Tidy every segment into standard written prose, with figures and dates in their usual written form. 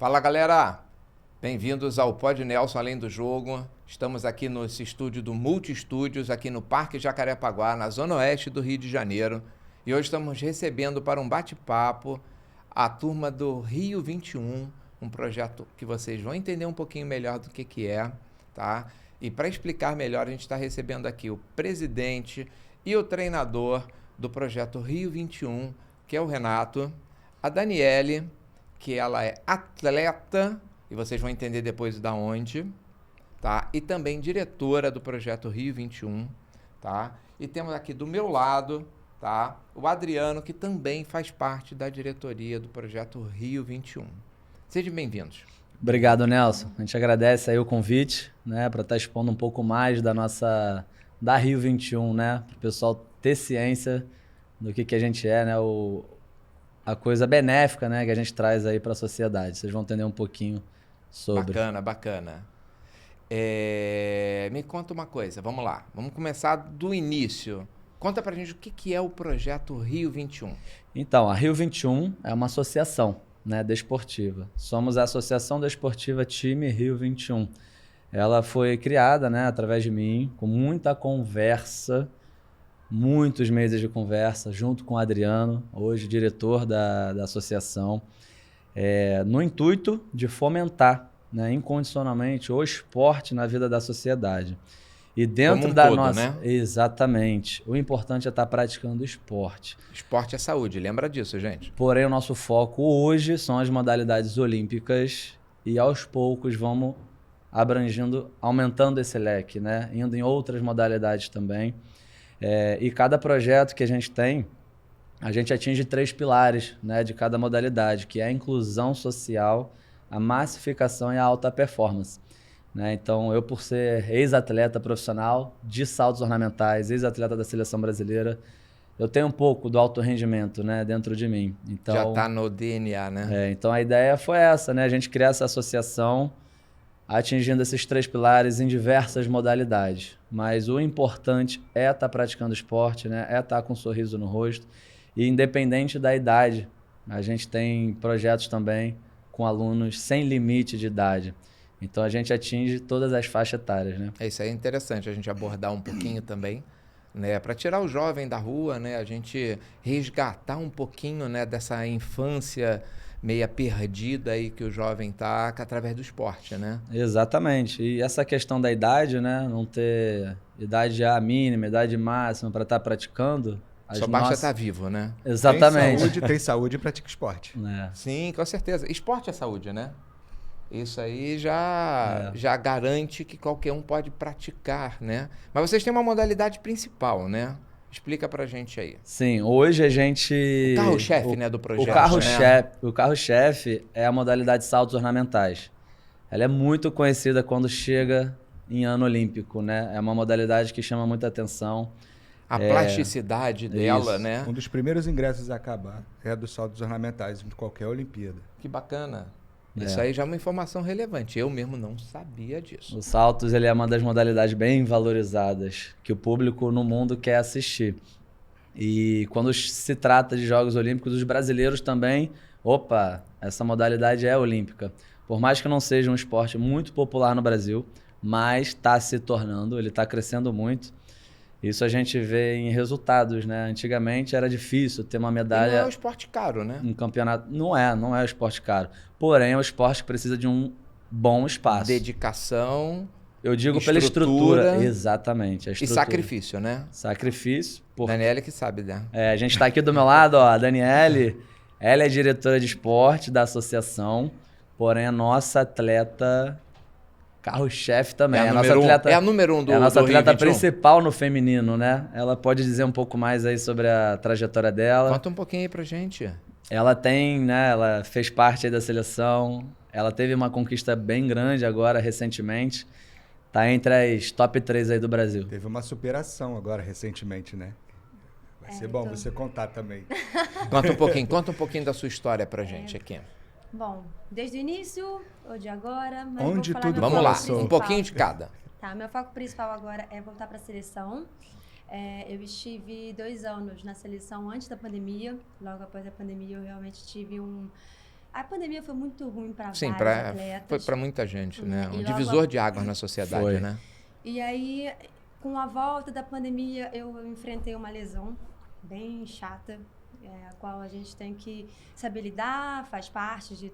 Fala, galera! Bem-vindos ao Pod Nelson Além do Jogo. Estamos aqui nesse estúdio do Multi Estúdios, aqui no Parque Jacarepaguá, na zona oeste do Rio de Janeiro. E hoje estamos recebendo para um bate-papo a turma do Rio 21, um projeto que vocês vão entender um pouquinho melhor do que é, tá? E para explicar melhor, a gente está recebendo aqui o presidente e o treinador do projeto Rio 21, que é o Renato, a Daniele, que ela é atleta, e vocês vão entender depois da onde, tá? E também diretora do projeto Rio 21, tá? E temos aqui do meu lado, tá? O Adriano, que também faz parte da diretoria do projeto Rio 21. Sejam bem-vindos. Obrigado, Nelson. A gente agradece aí o convite, né, para estar expondo um pouco mais da Rio 21, né, para o pessoal ter ciência do que a gente é, né, a coisa benéfica, né, que a gente traz aí para a sociedade. Vocês vão entender um pouquinho sobre. Bacana. Me conta uma coisa, vamos lá. Vamos começar do início. Conta pra gente o que é o projeto Rio 21. Então, a Rio 21 é uma associação, né, desportiva. Somos a Associação Desportiva Time Rio 21. Ela foi criada, né, através de mim, com muita conversa, muitos meses de conversa, junto com o Adriano, hoje diretor da associação, no intuito de fomentar, né, incondicionalmente o esporte na vida da sociedade. E dentro como um da todo, nossa... né? Exatamente. O importante é estar praticando esporte. Esporte é saúde, lembra disso, gente? Porém, o nosso foco hoje são as modalidades olímpicas e aos poucos vamos abrangindo, aumentando esse leque, né? Indo em outras modalidades também. E cada projeto que a gente tem, a gente atinge 3 pilares, né, de cada modalidade, que é a inclusão social, a massificação e a alta performance. Né? Então, eu por ser ex-atleta profissional de saltos ornamentais, ex-atleta da seleção brasileira, eu tenho um pouco do alto rendimento, né, dentro de mim. Então, já está no DNA, né? então a ideia foi essa, né? A gente criar essa associação atingindo esses 3 pilares em diversas modalidades. Mas o importante é estar praticando esporte, né? É estar com um sorriso no rosto. E independente da idade, a gente tem projetos também com alunos sem limite de idade. Então a gente atinge todas as faixas etárias, né? Isso aí é interessante a gente abordar um pouquinho também, né? Para tirar o jovem da rua, né? A gente resgatar um pouquinho, né, dessa infância meia perdida aí que o jovem tá através do esporte, né? Exatamente. E essa questão da idade, né? Não ter idade mínima, idade máxima para estar praticando. Só basta estar vivo, né? Exatamente. Tem saúde e pratica esporte. Sim, com certeza. Esporte é saúde, né? Isso aí já garante que qualquer um pode praticar, né? Mas vocês têm uma modalidade principal, né? Explica pra gente aí. Sim, hoje a gente... O carro-chefe, né, do projeto. O carro-chefe é a modalidade de saltos ornamentais. Ela é muito conhecida quando chega em ano olímpico, né? É uma modalidade que chama muita atenção. A plasticidade dela, isso, né? Um dos primeiros ingressos a acabar é dos saltos ornamentais de qualquer Olimpíada. Que bacana. Isso aí já é uma informação relevante. Eu mesmo não sabia disso. Os saltos, ele é uma das modalidades bem valorizadas que o público no mundo quer assistir. E quando se trata de Jogos Olímpicos, os brasileiros também, essa modalidade é olímpica. Por mais que não seja um esporte muito popular no Brasil, mas está se tornando, ele está crescendo muito. Isso a gente vê em resultados, né? Antigamente era difícil ter uma medalha... E não é um esporte caro, né? Um campeonato... Não é um esporte caro. Porém, é um esporte que precisa de um bom espaço. Dedicação. Eu digo pela estrutura. Exatamente. A estrutura. E sacrifício, né? Sacrifício. Daniele que sabe, né? A gente está aqui do meu lado, ó. A Daniele, ela é diretora de esporte da associação, porém a nossa atleta... Carro-chefe também. É a número 1 do É a nossa atleta Rio 21. principal no feminino, né? Ela pode dizer um pouco mais aí sobre a trajetória dela. Conta um pouquinho aí pra gente. Ela tem, né? Ela fez parte aí da seleção. Ela teve uma conquista bem grande agora, recentemente. Tá entre as top 3 aí do Brasil. Teve uma superação agora, recentemente, né? Vai ser bom você contar também. Conta um pouquinho da sua história pra gente aqui. Bom, desde o início ou de agora, mas Onde vou falar tudo Vamos lá, começou. um pouquinho de cada. Tá, meu foco principal agora é voltar para a seleção. Eu estive 2 anos na seleção antes da pandemia. Logo após a pandemia, eu realmente tive A pandemia foi muito ruim para Sim, vários atletas. foi para muita gente, né? E Um logo divisor de águas na sociedade, Foi. né? E aí, com a volta da pandemia, eu enfrentei uma lesão bem chata, a qual a gente tem que saber lidar, faz parte de,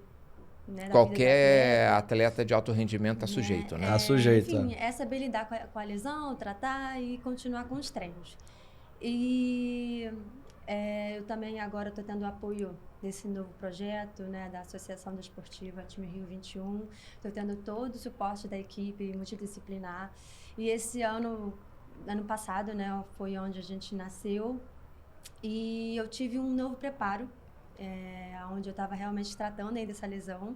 né, da Qualquer vida do atleta de alto rendimento está sujeito, né? Tá sujeito. Enfim, é saber lidar com a lesão, tratar e continuar com os treinos. E eu também agora estou tendo apoio desse novo projeto, né, da Associação Desportiva Time Rio 21. Estou tendo todo o suporte da equipe multidisciplinar. E esse ano passado, né, foi onde a gente nasceu. E eu tive um novo preparo, onde eu estava realmente tratando ainda dessa lesão.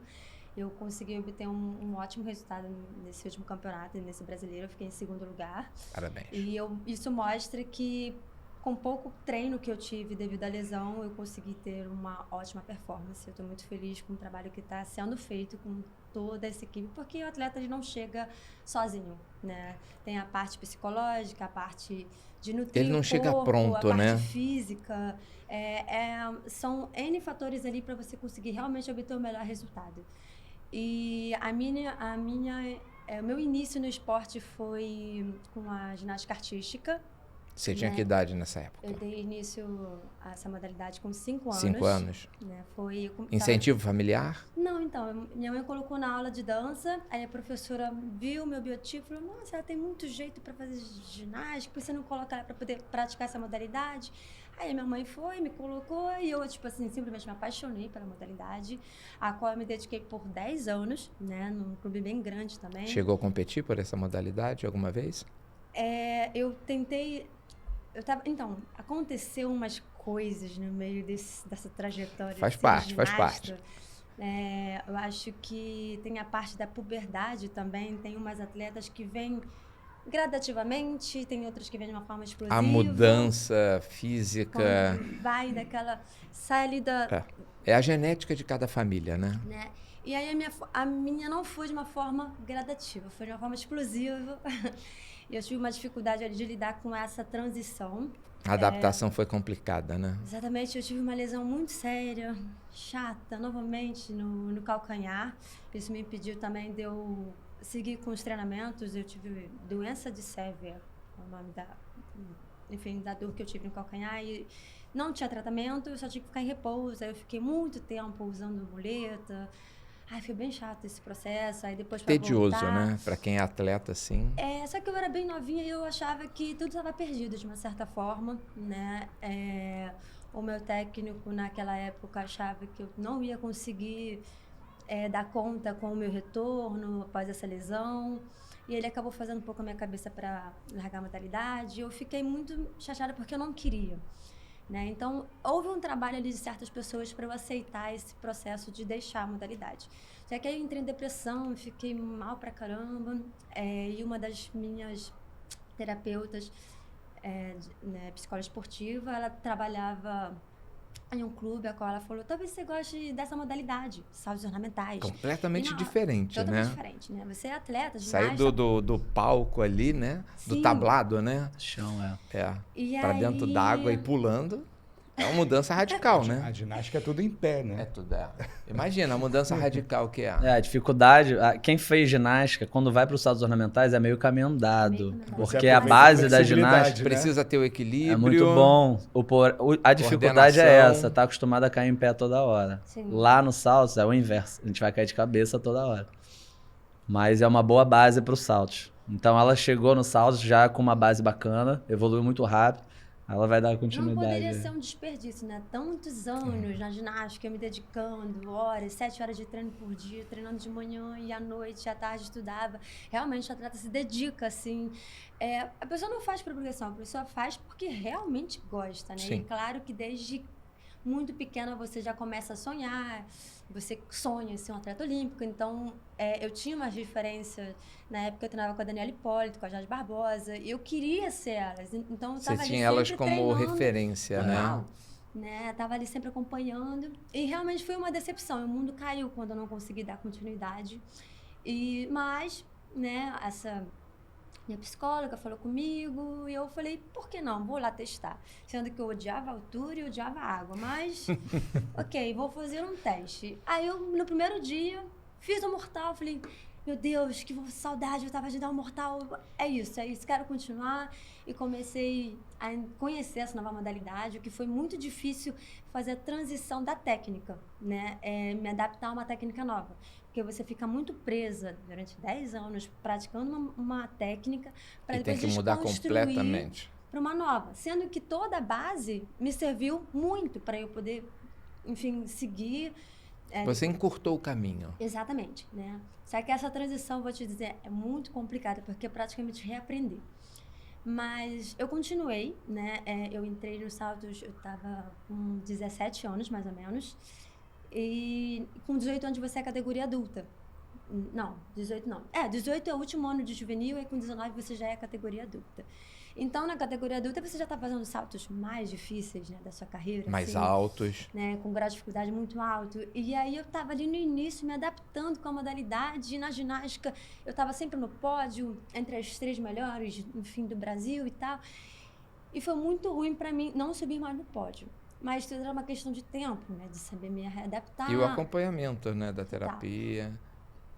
Eu consegui obter um ótimo resultado nesse último campeonato, nesse brasileiro. Eu fiquei em segundo lugar. Parabéns. E isso mostra que, com pouco treino que eu tive devido à lesão, eu consegui ter uma ótima performance. Eu estou muito feliz com o trabalho que está sendo feito com toda essa equipe, porque o atleta ele não chega sozinho, né? Tem a parte psicológica, a parte de nutrir Ele não o chega corpo, pronto, a parte né? física. São N fatores ali para você conseguir realmente obter o melhor resultado. E o meu início no esporte foi com a ginástica artística. Você tinha que idade nessa época? Eu dei início a essa modalidade com 5 anos. 5 anos. Né? Incentivo familiar? Não, então, minha mãe colocou na aula de dança, aí a professora viu meu biotipo e falou, nossa, ela tem muito jeito para fazer ginástica, por que você não coloca ela para poder praticar essa modalidade? Aí minha mãe foi, me colocou e eu, tipo assim, simplesmente me apaixonei pela modalidade, a qual eu me dediquei por 10 anos, né, num clube bem grande também. Chegou a competir por essa modalidade alguma vez? Eu tentei... Então, aconteceu umas coisas no meio dessa trajetória. Faz parte. Eu acho que tem a parte da puberdade também. Tem umas atletas que vêm gradativamente, tem outras que vêm de uma forma explosiva. A mudança física... Quando vai daquela... Sai ali da... É a genética de cada família, né? E aí a minha não foi de uma forma gradativa, foi de uma forma explosiva. E eu tive uma dificuldade ali de lidar com essa transição. A adaptação foi complicada, né? Exatamente, eu tive uma lesão muito séria, chata, novamente no calcanhar. Isso me impediu também de eu seguir com os treinamentos. Eu tive doença de Sévia, o nome da dor que eu tive no calcanhar. E não tinha tratamento, eu só tinha que ficar em repouso. Aí eu fiquei muito tempo usando muleta. Ai, foi bem chato esse processo, aí depois pra Tedioso, voltar, né? Pra quem é atleta, assim. Só que eu era bem novinha e eu achava que tudo estava perdido de uma certa forma, né? O meu técnico naquela época achava que eu não ia conseguir dar conta com o meu retorno após essa lesão. E ele acabou fazendo um pouco a minha cabeça para largar a modalidade. Eu fiquei muito chateada porque eu não queria. Né? Então, houve um trabalho ali de certas pessoas para eu aceitar esse processo de deixar a modalidade. Só que aí eu entrei em depressão, fiquei mal pra caramba, e uma das minhas terapeutas, psicóloga esportiva, ela trabalhava em um clube, a qual ela falou, talvez você goste dessa modalidade, saltos ornamentais. Completamente diferente, totalmente né? diferente, né? Você é atleta, sair ginasta. do palco ali, né? Sim. Do tablado, né? Chão, Pra dentro d'água e pulando. É uma mudança radical, né? A ginástica é tudo em pé, né? É tudo, Imagina a mudança radical que é. A dificuldade... Quem fez ginástica, quando vai para os saltos ornamentais, é meio caminho andado. Porque Você a aproveita base a da flexibilidade, ginástica... né? Precisa ter o equilíbrio. É muito bom. A dificuldade é coordenação. essa, tá acostumado a cair em pé toda hora. Sim. Lá no saltos é o inverso, a gente vai cair de cabeça toda hora. Mas é uma boa base para os saltos. Então ela chegou no saltos já com uma base bacana, evoluiu muito rápido, ela vai dar continuidade. Não poderia ser um desperdício, né? Tantos anos na ginástica, eu me dedicando, 7 horas de treino por dia, treinando de manhã e à noite, à tarde estudava. Realmente, o atleta se dedica, assim. A pessoa não faz por obrigação, a pessoa faz porque realmente gosta, né? Sim. E claro que desde muito pequena você já começa a sonhar, você sonha ser um atleta olímpico, então eu tinha umas referências, na época eu treinava com a Daniela Hipólito, com a Jade Barbosa, e eu queria ser elas, então eu estava ali tinha elas sempre como treinando, referência, né? Tava ali sempre acompanhando, e realmente foi uma decepção, o mundo caiu quando eu não consegui dar continuidade, mas, né, Minha psicóloga falou comigo e eu falei, por que não? Vou lá testar. Sendo que eu odiava a altura e odiava a água, mas ok, vou fazer um teste. Aí eu, no primeiro dia, fiz o mortal, falei, meu Deus, que saudade eu tava de dar um mortal. É isso, quero continuar. E comecei a conhecer essa nova modalidade, o que foi muito difícil fazer a transição da técnica, né? Me adaptar a uma técnica nova. Porque você fica muito presa durante 10 anos praticando uma técnica para depois tem que mudar completamente para uma nova. Sendo que toda a base me serviu muito para eu poder, enfim, seguir. Você encurtou o caminho. Exatamente, né? Só que essa transição, vou te dizer, é muito complicada, porque é praticamente reaprender. Mas eu continuei, né? Eu entrei nos saltos, eu estava com 17 anos, mais ou menos. E com 18 anos você é categoria adulta. Não, 18 não. 18 é o último ano de juvenil e com 19 você já é categoria adulta. Então, na categoria adulta, você já está fazendo saltos mais difíceis, né, da sua carreira. Mais assim, altos. Né, com grau de dificuldade muito alto. E aí eu estava ali no início me adaptando com a modalidade. E na ginástica, eu estava sempre no pódio, entre as 3 melhores, enfim, do Brasil e tal. E foi muito ruim para mim não subir mais no pódio. Mas tudo era uma questão de tempo, né, de saber me readaptar. E o acompanhamento, né, da terapia.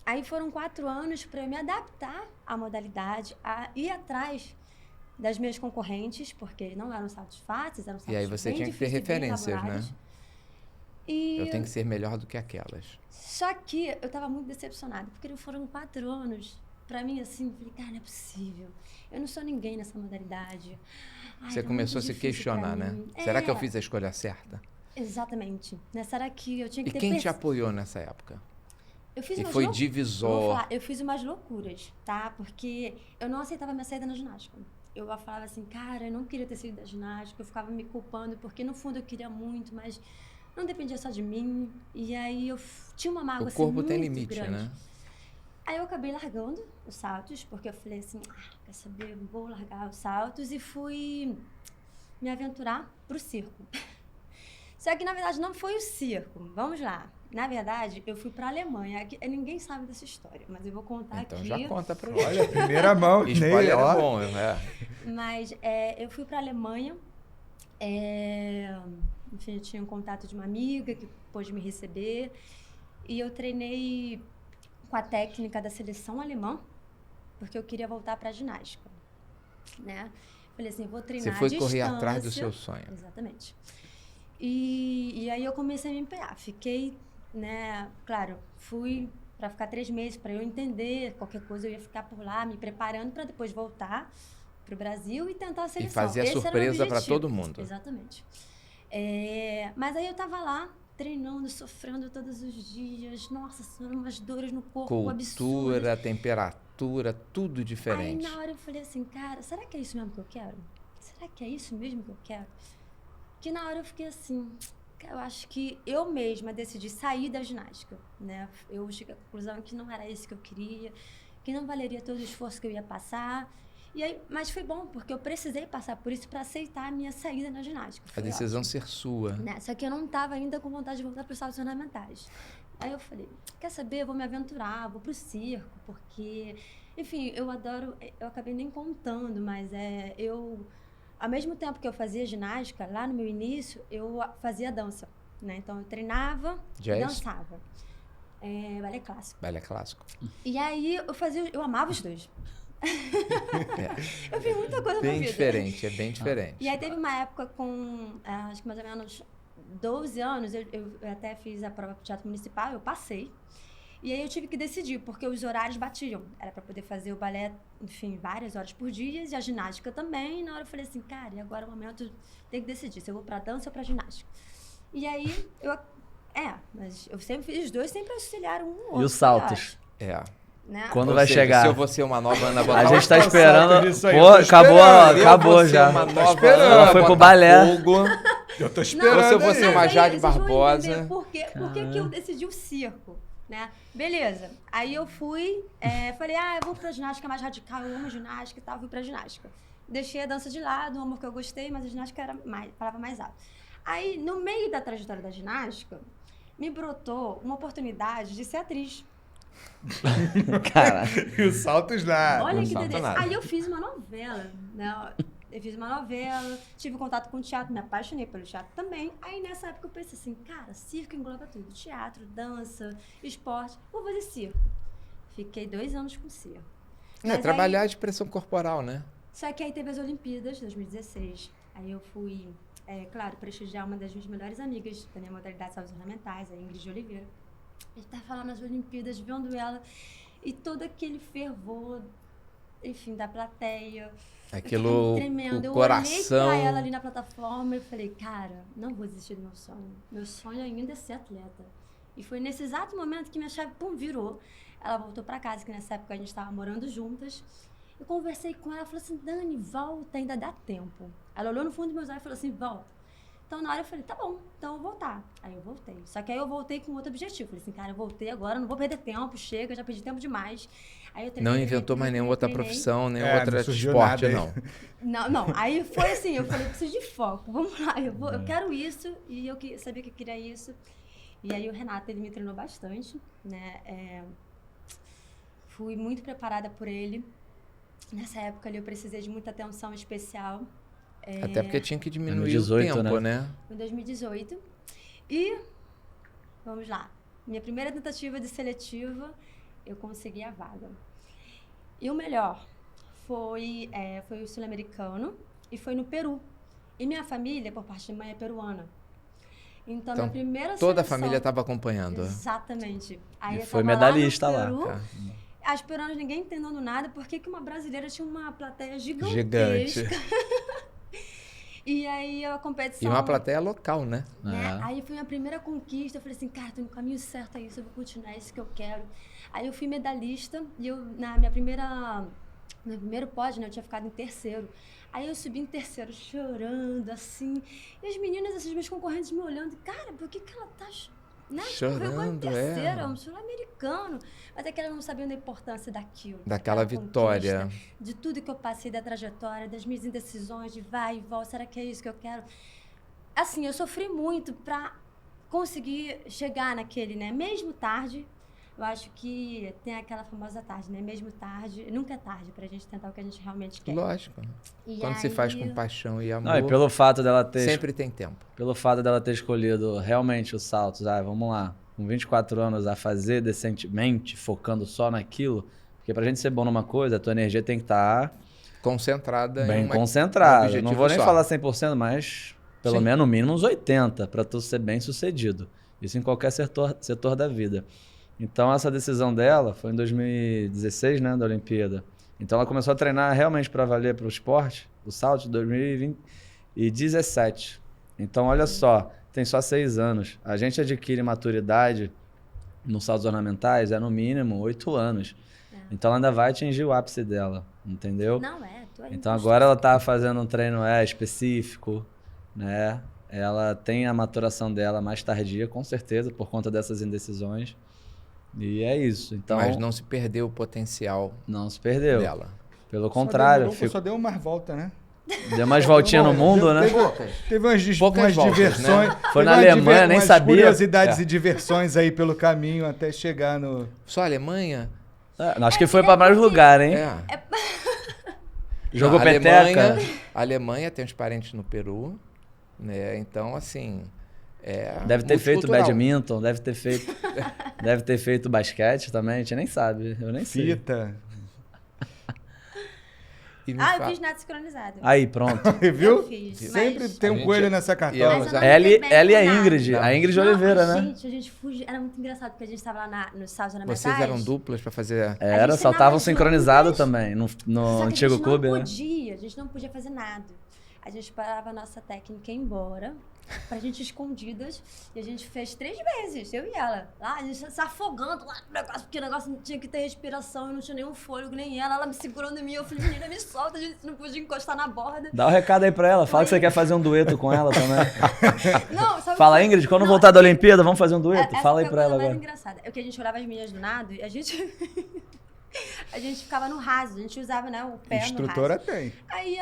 Aí foram 4 anos para eu me adaptar à modalidade, a ir atrás das minhas concorrentes, porque não eram saltos fáceis, eram saltos E aí você bem tinha que ter difíceis, bem referências, né? elaborados. E Eu tenho que ser melhor do que aquelas. Só que eu estava muito decepcionada, porque foram 4 anos. Pra mim, assim, falei, cara, não é possível. Eu não sou ninguém nessa modalidade. Você começou a se questionar, né? Será que eu fiz a escolha certa? Exatamente. Né? Será que eu tinha que E ter... quem te apoiou nessa época? Eu fiz E umas foi Vou divisor. falar, eu fiz umas loucuras, tá? Porque eu não aceitava minha saída na ginástica. Eu falava assim, cara, eu não queria ter saído da ginástica. Eu ficava me culpando, porque no fundo eu queria muito, mas não dependia só de mim. E aí eu tinha uma mágoa O corpo assim, tem muito limite, grande. né? Aí eu acabei largando os saltos, porque eu falei assim, quer saber, vou largar os saltos, e fui me aventurar pro circo. Só que, na verdade, não foi o circo. Vamos lá. Na verdade, eu fui pra Alemanha. Ninguém sabe dessa história, mas eu vou contar Então aqui. já conta pra nós. Olha, primeira mão. Spoiler ó. é bom, né? Mas eu fui pra Alemanha. Enfim, eu tinha um contato de uma amiga que pôde me receber. E eu treinei com a técnica da seleção alemã, porque eu queria voltar pra ginástica, né? Falei assim, eu vou treinar Você foi à correr distância. atrás do seu sonho. Exatamente. E aí eu comecei a me empenhar. Fiquei, né? Claro, fui para ficar 3 meses, para eu entender qualquer coisa, eu ia ficar por lá, me preparando para depois voltar pro Brasil e tentar a seleção. E fazer a Esse era o surpresa para objetivo. todo mundo. Exatamente. Mas aí eu tava lá, treinando, sofrendo todos os dias. Nossa, eram umas dores no corpo absurdas. Cultura, temperatura, tudo diferente. Aí na hora eu falei assim, cara, será que é isso mesmo que eu quero? Será que é isso mesmo que eu quero? Que na hora eu fiquei assim, eu acho que eu mesma decidi sair da ginástica, né? Eu cheguei à conclusão que não era isso que eu queria, que não valeria todo o esforço que eu ia passar. E aí, mas foi bom, porque eu precisei passar por isso para aceitar a minha saída na ginástica. A Foi decisão ótimo. ser sua. Né? Só que eu não estava ainda com vontade de voltar para os saltos ornamentais. Aí eu falei, quer saber, eu vou me aventurar, vou pro circo, porque... Enfim, eu adoro... Eu acabei nem contando, mas ao mesmo tempo que eu fazia ginástica, lá no meu início, eu fazia dança, né? Então, eu treinava e dançava. Balé clássico. Balé clássico. E aí, eu amava os dois. Eu fiz muita coisa na Bem vida. diferente, é bem diferente. E aí teve uma época com, acho que mais ou menos 12 anos, eu até fiz a prova pro Teatro Municipal, eu passei. E aí eu tive que decidir, porque os horários batiam. Era para poder fazer o balé, enfim, várias horas por dia, e a ginástica também. E na hora eu falei assim, cara, e agora é o momento, tem que decidir se eu vou pra dança ou pra ginástica. E aí, mas eu sempre fiz os dois, sempre auxiliaram um no outro. E os saltos? Né? Quando Ou vai seja, chegar? Se eu vou ser uma nova Ana A Bonaval, gente tá esperando. nisso aí, Pô, eu tô esperando. acabou já. Uma Tô nova esperando. Ana Ela foi pro balé. Botafogo. Eu tô esperando. Ou se eu vou ser aí. uma Mas aí Jade vocês vão Barbosa. entender Por que eu decidi o circo, né? Beleza. Aí eu fui, falei, eu vou pra ginástica mais radical, eu amo ginástica e tal, fui pra ginástica. Deixei a dança de lado, amo que eu gostei, mas a ginástica falava mais alto. Aí, no meio da trajetória da ginástica, me brotou uma oportunidade de ser atriz. Cara, E os saltos lá. Olha não que salta delícia. nada. Aí eu fiz uma novela, né? Eu fiz uma novela, tive contato com o teatro, me apaixonei pelo teatro também. Aí nessa época eu pensei assim, cara, circo engloba tudo. Teatro, dança, esporte, vou fazer circo. Fiquei 2 anos com circo. Mas Trabalhar a aí- expressão corporal, né? Só que aí teve as Olimpíadas, 2016. Aí eu fui, claro, prestigiar uma das minhas melhores amigas da minha modalidade de saltos ornamentais, a Ingrid Oliveira. A gente tava lá nas Olimpíadas, vendo ela, e todo aquele fervor, enfim, da plateia. Aquilo, Tremendo. o Eu coração... olhei pra ela ali na plataforma e falei, cara, não vou desistir do meu sonho. Meu sonho ainda é ser atleta. E foi nesse exato momento que minha chave, pum, virou. Ela voltou pra casa, que nessa época a gente tava morando juntas. Eu conversei com ela, falei assim, Dani, volta, ainda dá tempo. Ela olhou no fundo dos meus olhos e falou assim, volta. Então, na hora eu falei, tá bom, então eu vou voltar. Aí eu voltei. Só que aí eu voltei com outro objetivo. Falei assim, cara, eu voltei agora, não vou perder tempo, chega, já perdi tempo demais. Aí eu Não inventou mais nenhuma outra treinei. profissão, nem É, outra não surgiu esporte, nada aí. não. Não. Aí foi assim, eu falei, eu preciso de foco, vamos lá, eu quero isso, e eu sabia que eu queria isso. E aí o Renato, ele me treinou bastante, né? Fui muito preparada por ele. Nessa época ali eu precisei de muita atenção especial. Até porque tinha que diminuir 2018, o tempo, né? né? Em 2018. E, vamos lá, minha primeira tentativa de seletiva, eu consegui a vaga. E o melhor foi o sul-americano e foi no Peru. E minha família, por parte de mãe, é peruana. Então minha primeira Toda a seleção... família estava acompanhando. Exatamente. Aí E eu foi tava medalhista lá. lá, No Peru, cara. As peruanas, ninguém entendendo nada, por que uma brasileira tinha uma plateia Gigante. gigantesca. E aí a competição... E uma plateia local, né? Né? Aí foi a primeira conquista, eu falei assim, cara, tô no caminho certo, é isso, eu vou continuar, é isso que eu quero. Aí eu fui medalhista e eu, meu primeiro pódio, né, eu tinha ficado em terceiro. Aí eu subi em terceiro, chorando, assim, e as meninas, esses meus concorrentes me olhando, cara, por que ela tá... Né? Chorando, em terceiro, é um sul-americano. Mas é que elas não sabiam da importância daquilo. Daquela vitória. Conquista, de tudo que eu passei, da trajetória, das minhas indecisões, de vai e volta, será que é isso que eu quero? Assim, eu sofri muito pra conseguir chegar naquele, né? Mesmo tarde, eu acho que tem aquela famosa tarde, né? Mesmo tarde, nunca é tarde pra gente tentar o que a gente realmente quer. Lógico. E Quando se aí- faz com paixão e amor, Não, e pelo fato dela ter sempre tem tempo. Pelo fato dela ter escolhido realmente os saltos, vamos lá, com 24 anos a fazer decentemente, focando só naquilo, porque pra gente ser bom numa coisa, a tua energia tem que estar Concentrada bem em um concentrada. objetivo Não vou nem só. falar 100%, mas pelo Sim. menos no mínimo uns 80% pra tu ser bem sucedido. Isso em qualquer setor da vida. Então essa decisão dela foi em 2016, né, da Olimpíada. Então ela começou a treinar realmente para valer para o esporte, o salto de 2017. Então olha só, tem só 6 anos. A gente adquire maturidade nos saltos ornamentais no mínimo 8 anos. Então ela ainda vai atingir o ápice dela, entendeu? Não, tu é Então agora ela tá fazendo um treino específico, né? Ela tem a maturação dela mais tardia, com certeza, por conta dessas indecisões. E é isso. Então, Mas não se perdeu o potencial não se perdeu. dela. Pelo contrário, Só deu uma volta, né? deu mais voltinha no mundo, né? Teve umas, Poucas umas voltas, diversões. né? Foi teve na umas Alemanha, nem umas sabia. curiosidades e diversões aí pelo caminho até chegar no... Só a Alemanha? Acho que foi para mais lugar, hein? Jogou Não, peteca. A Alemanha tem uns parentes no Peru, né? Então, assim... Deve ter feito multicultural. badminton, deve ter feito basquete também, a gente nem sabe. Eu nem sei. Fita. E me eu fala- fiz nada sincronizado. Aí, pronto. Viu? Eu fiz, Sempre mas- tem A um gente- coelho nessa E cartola. Mas eu não Ela me dei bem e a com nada. Ingrid. A Ingrid Oliveira, né? Gente, a gente fugia. Era muito engraçado, porque a gente estava lá nos saltos ornamentais. Vocês eram duplas pra fazer... Era, gente só treinava estavam juntas. sincronizados também, no Só que antigo clube, a né? gente não podia fazer nada. A gente parava a nossa técnica e ia embora, pra gente escondidas, e a gente fez 3 vezes, eu e ela. Lá, a gente se afogando lá no negócio, porque o negócio não tinha que ter respiração, eu não tinha nenhum fôlego, nem ela me segurando em mim, eu falei, menina, me solta, a gente não podia encostar na borda. Dá um recado aí pra ela, fala que você quer fazer um dueto com ela também. Não, sabe Fala, o que- Ingrid, quando Não, voltar da Olimpíada, vamos fazer um dueto? essa Fala aí foi a pra ela coisa mais agora. engraçada. É que a gente olhava as meninas do nado e a gente... a gente ficava no raso, a gente usava, né, o pé Instrutora no raso. tem. Aí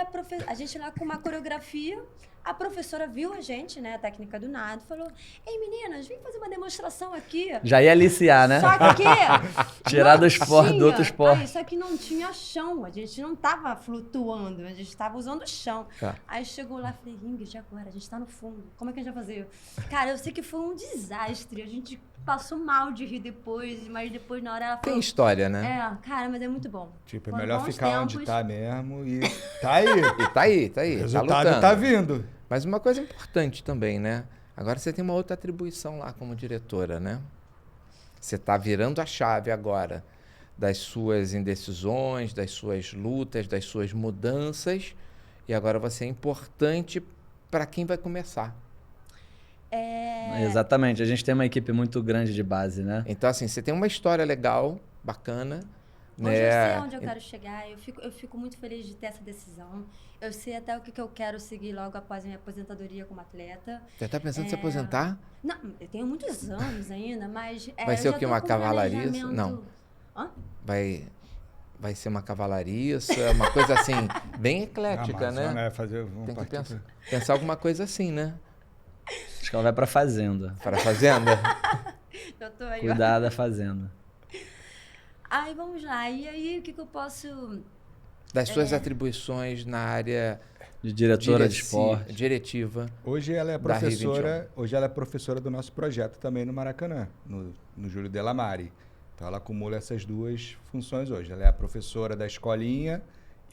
a gente lá com uma coreografia, A professora viu a gente, né, a técnica do nado, falou: ei, meninas, vem fazer uma demonstração aqui. Já ia aliciar, né? Só que... Tirar não do esporte, do outro tinha. esporte. Aí, só que não tinha chão, a gente não tava flutuando, a gente tava usando o chão. Tá. Aí chegou lá e falei: Ingrid, agora, a gente tá no fundo, como é que a gente vai fazer? Cara, eu sei que foi um desastre, a gente passou mal de rir depois, mas depois na hora ela falou... Tem história, né? Cara, mas é muito bom. Tipo, é Foram melhor bons ficar onde tempos. tá mesmo e tá aí. E tá aí, tá aí. O Tá resultado lutando. tá vindo. Mas uma coisa importante também, né? Agora você tem uma outra atribuição lá como diretora, né? Você está virando a chave agora das suas indecisões, das suas lutas, das suas mudanças. E agora você é importante para quem vai começar. Exatamente. A gente tem uma equipe muito grande de base, né? Então, assim, você tem uma história legal, bacana. Hoje né? eu sei onde eu quero chegar, eu fico muito feliz de ter essa decisão. Eu sei até o que eu quero seguir logo após a minha aposentadoria como atleta. Você está pensando em se aposentar? Não, eu tenho muitos anos ainda, mas... Vai ser eu o já quê? tô Uma com cavalaria? planejamento- Não. Hã? Vai ser uma cavalariça, uma coisa assim, bem eclética, Amazônia, né? fazer, vamos Tem que partir pensar alguma coisa assim, né? Acho que ela vai pra fazenda. Para a fazenda. Eu tô aí, ó. Cuidar da fazenda. Aí, vamos lá. E aí, o que eu posso... Das suas atribuições na área De diretora de direci- esporte. diretiva. Hoje ela é Da Rio professora, hoje ela é professora do nosso projeto também no Maracanã, no Júlio Delamare. Então ela acumula essas duas funções hoje. Ela é a professora da escolinha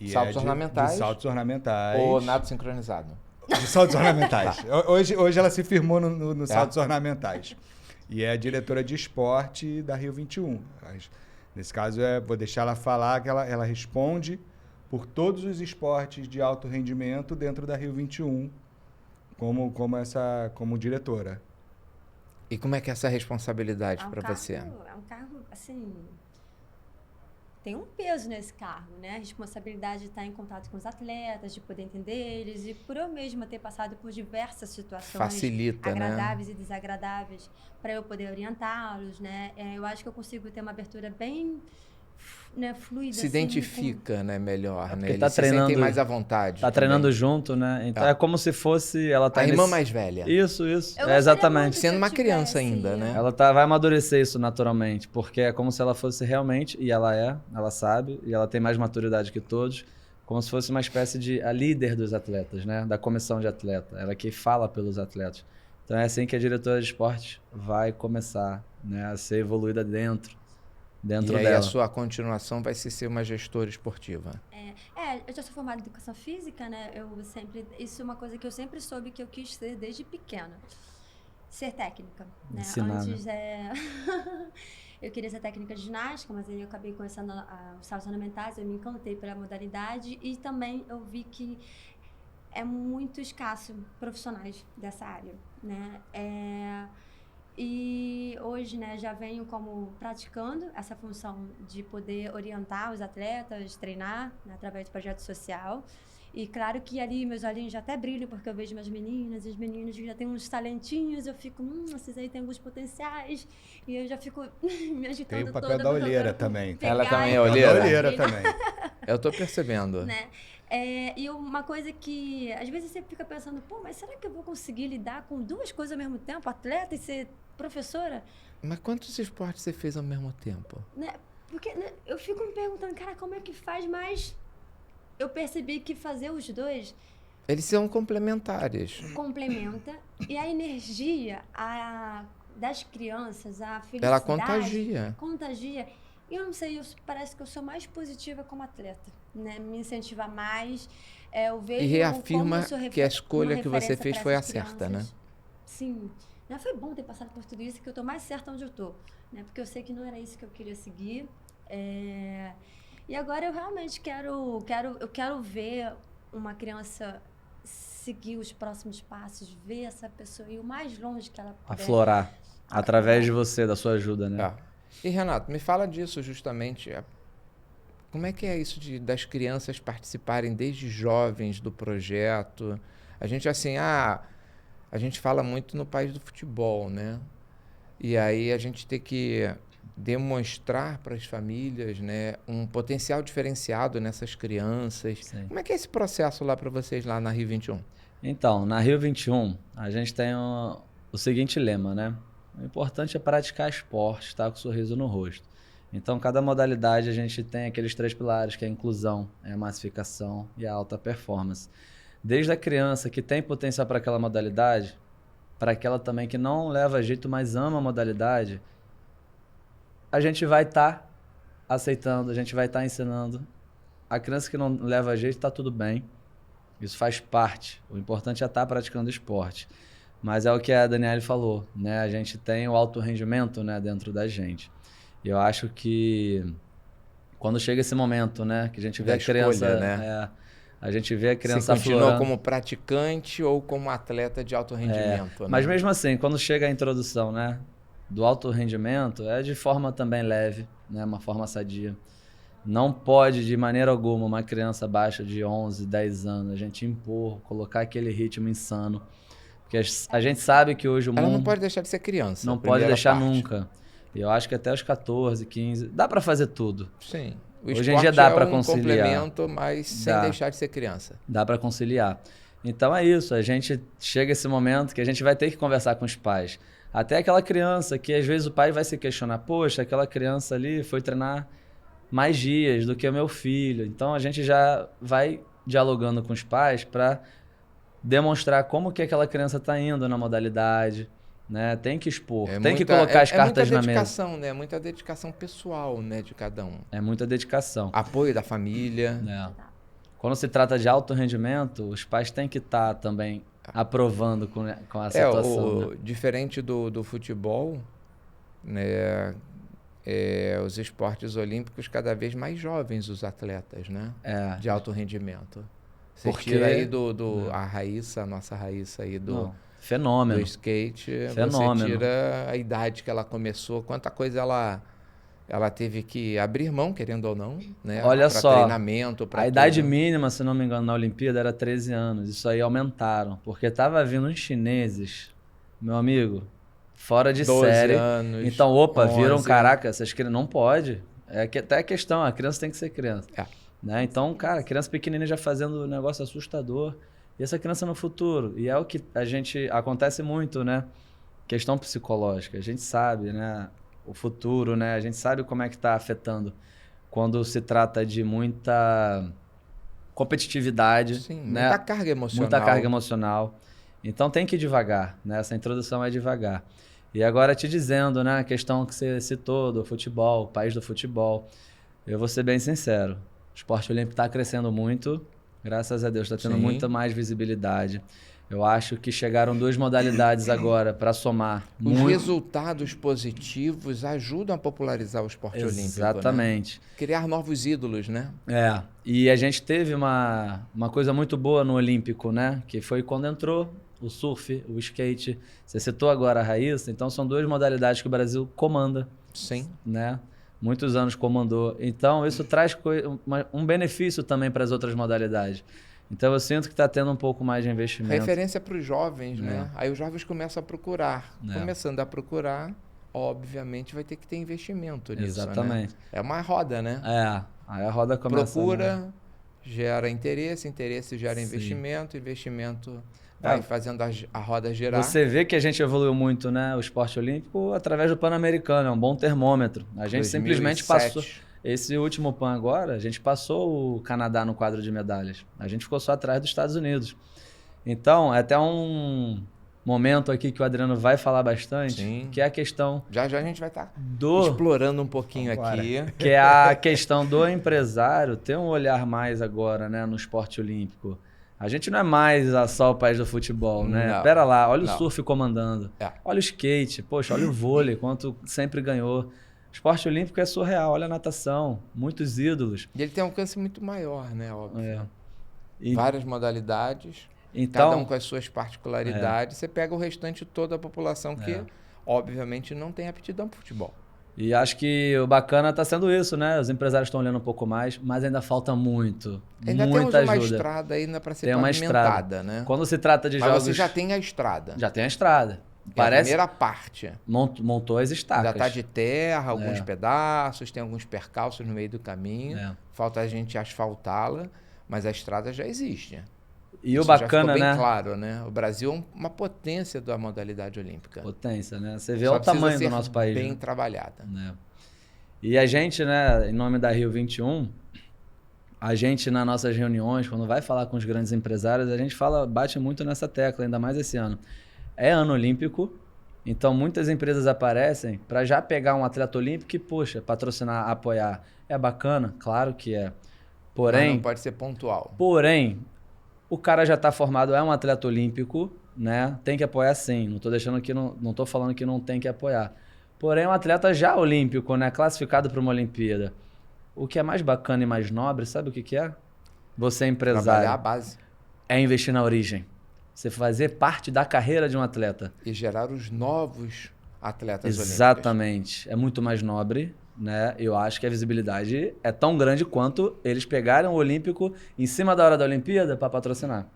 e Saltos é ornamentais. de saltos ornamentais. Ou nado sincronizado. De saltos ornamentais. Hoje ela se firmou no saltos ornamentais. E é a diretora de esporte da Rio 21. Nesse caso, vou deixar ela falar que ela responde por todos os esportes de alto rendimento dentro da Rio 21 como diretora. E como é que é essa responsabilidade É um para cargo- você? É um cargo, assim... Tem um peso nesse cargo, né? A responsabilidade de estar em contato com os atletas, de poder entender eles. E por eu mesma ter passado por diversas situações Facilita, né? agradáveis e desagradáveis, para eu poder orientá-los, né? Eu acho que eu consigo ter uma abertura bem, né, fluida. Se assim, identifica, né, melhor, né? porque Eles tá se sentem treinando- mais à vontade. Tá também. treinando junto, né? Então é como se fosse ela tá A irmã nesse- mais velha. Isso. Eu É gostaria exatamente. muito Sendo que eu uma criança tivesse- ainda, né? Ela vai amadurecer isso naturalmente, porque é como se ela fosse realmente, e ela sabe, e ela tem mais maturidade que todos, como se fosse uma espécie de a líder dos atletas, né? Da comissão de atleta. Ela que fala pelos atletas. Então é assim que a diretora de esporte vai começar, né? A ser evoluída dentro E aí dela. a sua continuação vai ser uma gestora esportiva. Eu já sou formada em educação física, né? Isso é uma coisa que eu sempre soube que eu quis ser desde pequena. Ser técnica, né? Ensinar, Antes, eu queria ser técnica de ginástica, mas aí eu acabei conhecendo os saltos ornamentais, eu me encantei pela modalidade e também eu vi que é muito escasso profissionais dessa área, né? E hoje, né, já venho como praticando essa função de poder orientar os atletas, treinar, né, através do projeto social. E claro que ali meus olhinhos já até brilham, porque eu vejo minhas meninas e os meninos que já têm uns talentinhos, eu fico, esses aí têm alguns potenciais, e eu já fico me agitando Tem o papel toda, da porque eu olheira quero também. pegar Ela também é e- olheira? Da olheira também. Eu tô percebendo. Né? E uma coisa que às vezes você fica pensando, mas será que eu vou conseguir lidar com duas coisas ao mesmo tempo, atleta e ser professora? Mas quantos esportes você fez ao mesmo tempo? Né? Porque né, eu fico me perguntando, cara, como é que faz, mas eu percebi que fazer os dois Eles são complementares. complementa e a energia das crianças, a felicidade... Ela contagia. Contagia. E eu não sei, parece que eu sou mais positiva como atleta, né? Me incentiva mais. Eu vejo E reafirma como eu sou que a escolha uma que você referência fez para foi a essas certa, crianças. né? Sim. Né? Foi bom ter passado por tudo isso, que eu tô mais certa onde eu tô. Né? Porque eu sei que não era isso que eu queria seguir. E agora eu realmente quero ver uma criança seguir os próximos passos, ver essa pessoa ir o mais longe que ela puder. Aflorar. Através de você, da sua ajuda, né? Ah. E, Renato, me fala disso justamente. Como é que é isso das crianças participarem desde jovens do projeto? A gente, assim, a gente fala muito no país do futebol, né? E aí a gente tem que demonstrar para as famílias, né, um potencial diferenciado nessas crianças. Sim. Como é que é esse processo lá para vocês lá na Rio 21? Então, na Rio 21, a gente tem o seguinte lema, né? O importante é praticar esporte, estar com um sorriso no rosto. Então, cada modalidade a gente tem aqueles 3 pilares, que é a inclusão, é a massificação e a alta performance. Desde a criança que tem potencial para aquela modalidade, para aquela também que não leva jeito, mas ama a modalidade, a gente vai estar aceitando, a gente vai estar ensinando. A criança que não leva jeito, está tudo bem. Isso faz parte. O importante é estar praticando esporte. Mas é o que a Daniele falou, né? A gente tem o alto rendimento, né, dentro da gente. E eu acho que quando chega esse momento, né, que a gente vê Da a criança, escolha, né? a gente vê a Você criança continua aflorando. como praticante ou como atleta de alto rendimento? Né? Mas mesmo assim, quando chega a introdução, né, do alto rendimento, é de forma também leve, né, uma forma sadia. Não pode, de maneira alguma, uma criança abaixo de 11, 10 anos, a gente impor, colocar aquele ritmo insano. Porque a gente sabe que hoje o Ela mundo não pode deixar de ser criança. não pode primeira deixar parte. nunca. E eu acho que até os 14, 15, dá para fazer tudo. Sim. O Hoje em esporte dia dá é pra um conciliar. complemento, mas sem Dá. deixar de ser criança. Dá para conciliar. Então é isso, a gente chega esse momento que a gente vai ter que conversar com os pais. Até aquela criança que às vezes o pai vai se questionar, poxa, aquela criança ali foi treinar mais dias do que o meu filho. Então a gente já vai dialogando com os pais para demonstrar como que aquela criança está indo na modalidade, né? Tem que expor, tem que colocar as cartas na muita mesa. dedicação, né? Muita dedicação pessoal, né, de cada um. É muita dedicação. Apoio da família. É. Quando se trata de alto rendimento, os pais têm que estar também aprovando com a situação. Né? Diferente do futebol, né? Os esportes olímpicos cada vez mais jovens os atletas, né? De alto rendimento. Você Porque- tira aí a Raíssa, a nossa Raíssa aí Não, do fenômeno. skate, Fenômeno. você tira a idade que ela começou, quanta coisa ela teve que abrir mão, querendo ou não, né? Olha pra só, treinamento, pra A idade tudo. mínima, se não me engano, na Olimpíada era 13 anos. Isso aí aumentaram, porque tava vindo uns chineses, meu amigo, fora de 12 série. anos, Então, opa, viram, 11. caraca, essas crianças não pode. Até a questão, a criança tem que ser criança. É. Né? Então, cara, criança pequenininha já fazendo um negócio assustador. E essa criança no futuro. E é o que acontece muito, né? Questão psicológica. A gente sabe, né? O futuro, né? A gente sabe como é que está afetando quando se trata de muita competitividade, Sim, né? muita carga emocional. Muita carga emocional. Então tem que ir devagar, né? Essa introdução é devagar. E agora te dizendo, né? A questão que você citou do futebol, o país do futebol. Eu vou ser bem sincero. O esporte olímpico está crescendo muito. Graças a Deus está tendo Sim. muita mais visibilidade. Eu acho que chegaram 2 modalidades agora para somar. Os resultados positivos ajudam a popularizar o esporte olímpico. Exatamente. Né? Criar novos ídolos, né? E a gente teve uma coisa muito boa no Olímpico, né? Que foi quando entrou o surf, o skate. Você citou agora a Raíssa, então são 2 modalidades que o Brasil comanda, Sim. né? Muitos anos comandou. Então isso traz um benefício também para as outras modalidades. Então eu sinto que está tendo um pouco mais de investimento. Referência para os jovens, né? Aí os jovens começam a procurar. É. Começando a procurar, obviamente vai ter que ter investimento nisso. Exatamente. Né? É uma roda, né? Aí a roda começa. Procura, Né? gera interesse gera Sim. investimento vai fazendo a roda girar. Você vê que a gente evoluiu muito, né? O esporte olímpico através do Pan-Americano, é um bom termômetro. A gente 2007. simplesmente passou. Esse último Pan agora, a gente passou o Canadá no quadro de medalhas. A gente ficou só atrás dos Estados Unidos. Então, é até um momento aqui que o Adriano vai falar bastante, Sim. que é a questão Já a gente vai estar do... explorando um pouquinho aqui. Que é a questão do empresário ter um olhar mais agora, né, no esporte olímpico. A gente não é mais só o país do futebol, né? Não. Pera lá, olha Não. o surf comandando. É. Olha o skate, poxa, olha o vôlei, quanto sempre ganhou. O esporte olímpico é surreal, olha a natação, muitos ídolos. E ele tem um alcance muito maior, né? Óbvio. E, Várias modalidades, então, cada um com as suas particularidades. Você pega o restante toda a população que, obviamente, não tem aptidão para futebol. E acho que o bacana está sendo isso, né? Os empresários estão olhando um pouco mais, mas ainda falta muito. Ainda muita temos uma ajuda. estrada ainda para ser Tem uma pavimentada, estrada. né? Quando se trata de Mas jogos... você já tem a estrada. Já tem a estrada. É a primeira parte. Montou as estacas. Ainda está de terra, alguns pedaços, tem alguns percalços no meio do caminho. Falta a gente asfaltá-la, mas a estrada já existe. E Isso o bacana, já ficou bem né? claro, né? O Brasil é uma potência da modalidade olímpica. Potência, né? Você vê Só o tamanho precisa do ser nosso país. bem né? trabalhada. E a gente, né, em nome da Rio 21, a gente nas nossas reuniões, quando vai falar com os grandes empresários, a gente bate muito nessa tecla, ainda mais esse ano. É ano olímpico, então muitas empresas aparecem para já pegar um atleta olímpico e, poxa, patrocinar, apoiar. É bacana? Claro que é. Porém, mas não pode ser pontual. Porém, o cara já está formado, é um atleta olímpico, né? Tem que apoiar sim. Não estou falando que não tem que apoiar. Porém, um atleta já olímpico, né? Classificado para uma Olimpíada. O que é mais bacana e mais nobre, sabe o que é? Você é empresário. Trabalhar a base. É investir na origem. Você fazer parte da carreira de um atleta. E gerar os novos atletas olímpicos. Exatamente. É muito mais nobre, né? Eu acho que a visibilidade é tão grande quanto eles pegarem o Olímpico em cima da hora da Olimpíada para patrocinar.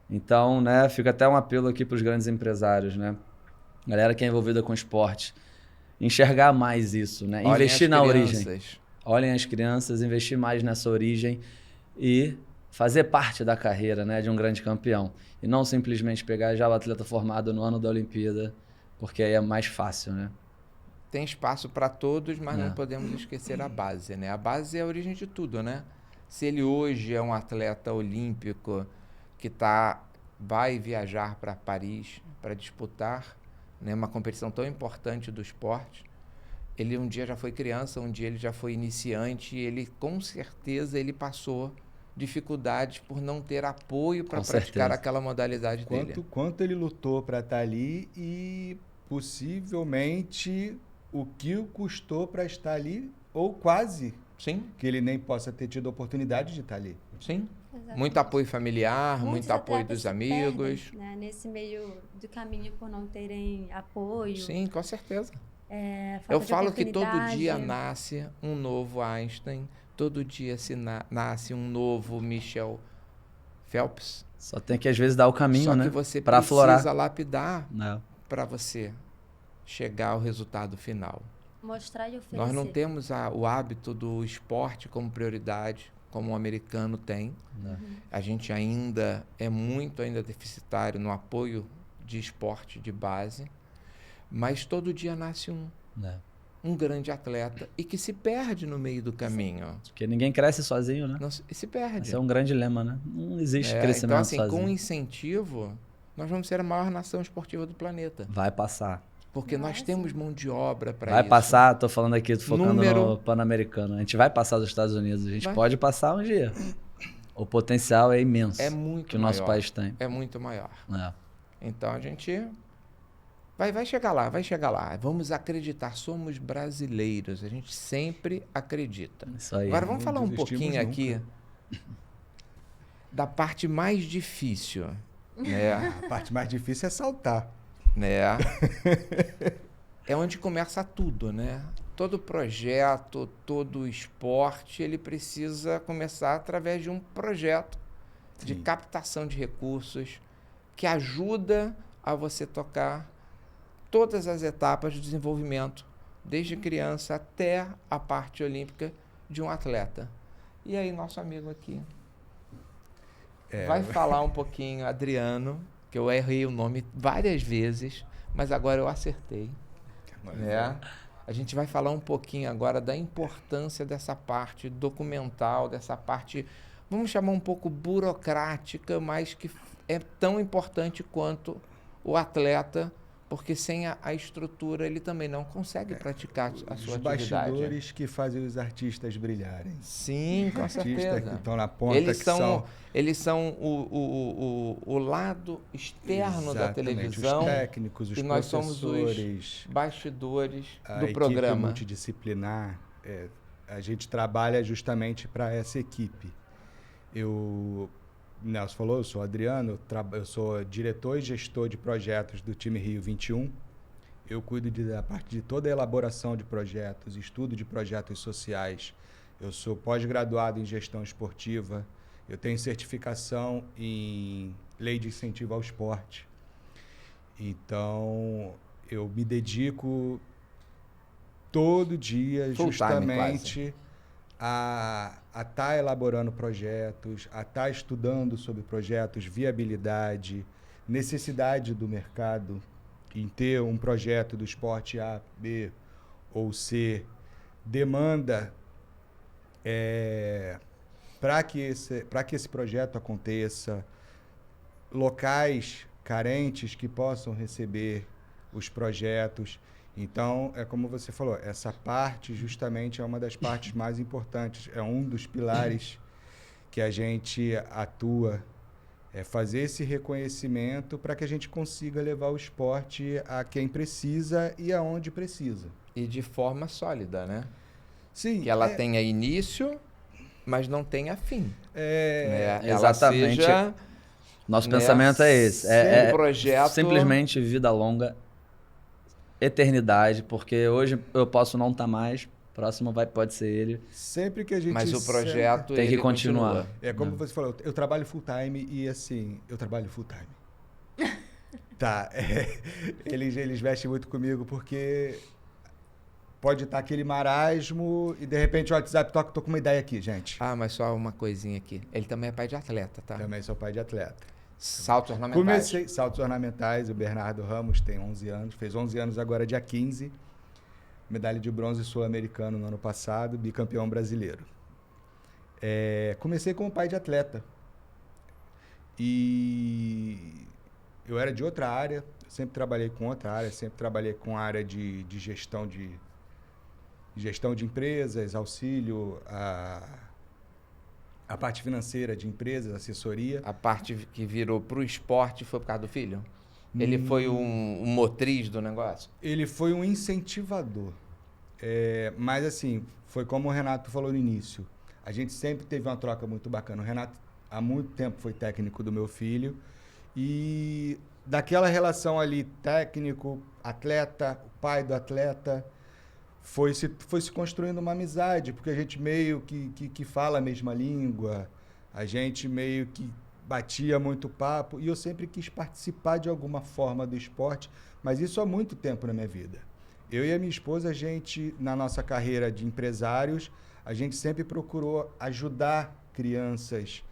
Então, né, fica até um apelo aqui para os grandes empresários, né? Galera que é envolvida com esporte. Enxergar mais isso, né? Olhem Investir as na crianças. origem. Olhem as crianças, investir mais nessa origem e fazer parte da carreira, né, de um grande campeão. E não simplesmente pegar já o atleta formado no ano da Olimpíada, porque aí é mais fácil, né? Tem espaço para todos, mas não podemos esquecer a base, né? A base é a origem de tudo, né? Se ele hoje é um atleta olímpico que vai viajar para Paris para disputar, né, uma competição tão importante do esporte, ele um dia já foi criança, um dia ele já foi iniciante, e ele com certeza ele passou dificuldades por não ter apoio para praticar aquela modalidade dele. Quanto ele lutou para estar ali e possivelmente o que o custou para estar ali, ou quase. Sim. Que ele nem possa ter tido a oportunidade de estar ali. Sim. Exatamente. Muito apoio familiar, Muitos muito apoio atletas dos se amigos. perdem, né, nesse meio do caminho por não terem apoio. Sim, com certeza. Falta Eu de falo que todo oportunidade. dia nasce um novo Einstein, todo dia nasce um novo Michel Phelps. Só tem que às vezes dar o caminho, Só né? que você para precisa aflorar. lapidar para você chegar ao resultado final. Mostrar e oferecer. Nós não temos o hábito do esporte como prioridade, como o americano tem. A gente ainda é muito deficitário no apoio de esporte de base, mas todo dia nasce um grande atleta e que se perde no meio do caminho. Porque ninguém cresce sozinho, né? E se perde. Esse é um grande lema, né? Não existe crescimento então, assim, sozinho. com incentivo, nós vamos ser a maior nação esportiva do planeta. Vai passar. Porque nós temos mão de obra para isso. Vai passar, tô falando aqui, tô focando no Pan-Americano. A gente vai passar dos Estados Unidos, a gente pode passar um dia. O potencial é imenso. É muito que o maior. nosso país tem. É muito maior. Então a gente vai chegar lá, vai chegar lá. Vamos acreditar, somos brasileiros, a gente sempre acredita. Isso aí. Agora vamos falar um pouquinho aqui da parte mais difícil, né? A parte mais difícil é saltar. Né? É onde começa tudo, né? Todo projeto, todo esporte, ele precisa começar através de um projeto de captação de recursos que ajuda a você tocar todas as etapas do desenvolvimento, desde criança até a parte olímpica de um atleta. E aí, nosso amigo aqui vai falar um pouquinho, Adriano, que eu errei o nome várias vezes, mas agora eu acertei. Né? A gente vai falar um pouquinho agora da importância dessa parte documental, dessa parte, vamos chamar um pouco burocrática, mas que é tão importante quanto o atleta, porque sem a estrutura ele também não consegue praticar a sua atividade. Os bastidores que fazem os artistas brilharem. Sim, com certeza. Que estão na ponta, eles são o lado externo da televisão. Os técnicos, os e nós somos os bastidores do programa. A equipe multidisciplinar, a gente trabalha justamente para essa equipe. Nelson falou, eu sou Adriano, eu sou diretor e gestor de projetos do time Rio 21. Eu cuido da parte de toda a elaboração de projetos, estudo de projetos sociais. Eu sou pós-graduado em gestão esportiva. Eu tenho certificação em lei de incentivo ao esporte. Então, eu me dedico todo dia Full justamente a estar elaborando projetos, a estar estudando sobre projetos, viabilidade, necessidade do mercado em ter um projeto do esporte A, B ou C, demanda para que esse projeto aconteça, locais carentes que possam receber os projetos. Então, é como você falou, essa parte justamente é uma das partes mais importantes, é um dos pilares que a gente atua, é fazer esse reconhecimento para que a gente consiga levar o esporte a quem precisa e aonde precisa. E de forma sólida, né? Sim. Que ela tenha início, mas não tenha fim. Né? Exatamente. Ela seja, Nosso pensamento é esse. É projeto... simplesmente vida longa, eternidade, porque hoje eu posso não estar mais, próximo pode ser ele. Sempre que a gente... Mas o projeto tem que ele continuar. continua. É como você falou, eu trabalho full time e assim, eu trabalho full time. Tá, eles vestem muito comigo porque pode estar aquele marasmo e de repente o WhatsApp toca, tô com uma ideia aqui, gente. Ah, mas só uma coisinha aqui. Ele também é pai de atleta, tá? Também sou pai de atleta. Saltos ornamentais. Comecei saltos ornamentais, o Bernardo Ramos tem 11 anos, fez 11 anos agora dia 15, medalha de bronze sul-americano no ano passado, bicampeão brasileiro. Comecei como pai de atleta e eu era de outra área, sempre trabalhei com outra área, sempre trabalhei com a área de gestão de empresas, auxílio, a parte financeira de empresas, assessoria. A parte que virou pro esporte foi por causa do filho? Ele foi um motriz do negócio? Ele foi um incentivador. Mas assim, foi como o Renato falou no início. A gente sempre teve uma troca muito bacana. O Renato, há muito tempo, foi técnico do meu filho. E daquela relação ali, técnico, atleta, o pai do atleta, foi se construindo uma amizade, porque a gente meio que fala a mesma língua, a gente meio que batia muito papo, e eu sempre quis participar de alguma forma do esporte, mas isso há muito tempo na minha vida. Eu e a minha esposa, a gente, na nossa carreira de empresários, a gente sempre procurou ajudar crianças,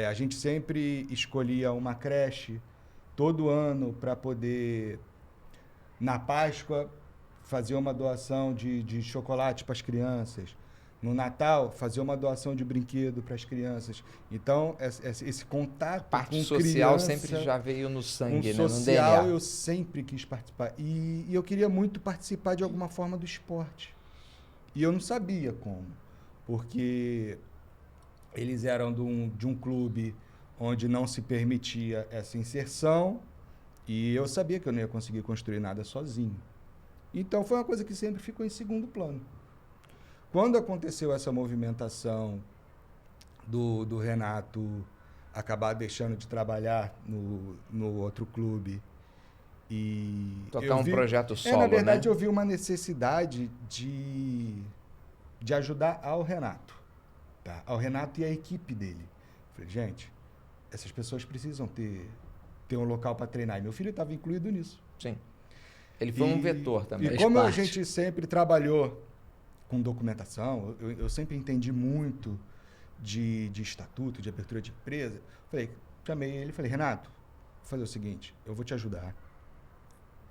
a gente sempre escolhia uma creche todo ano para poder, na Páscoa, fazer uma doação de chocolate para as crianças. No Natal, fazer uma doação de brinquedo para as crianças. Então, esse contato a parte com social criança, sempre já veio no sangue, né? social, No DNA. eu sempre quis participar. E eu queria muito participar de alguma forma do esporte. E eu não sabia como. Porque eles eram de um clube onde não se permitia essa inserção. E eu sabia que eu não ia conseguir construir nada sozinho. Então, foi uma coisa que sempre ficou em segundo plano. Quando aconteceu essa movimentação do Renato acabar deixando de trabalhar no outro clube e... Tocar um projeto solo, na verdade, né? eu vi uma necessidade de ajudar ao Renato. Tá? Ao Renato e à equipe dele. Falei, gente, essas pessoas precisam ter um local para treinar. E meu filho estava incluído nisso. Sim. Ele foi um vetor também. E como a gente sempre trabalhou com documentação, eu sempre entendi muito de estatuto, de abertura de empresa. Chamei ele e falei, Renato, vou fazer o seguinte, eu vou te ajudar.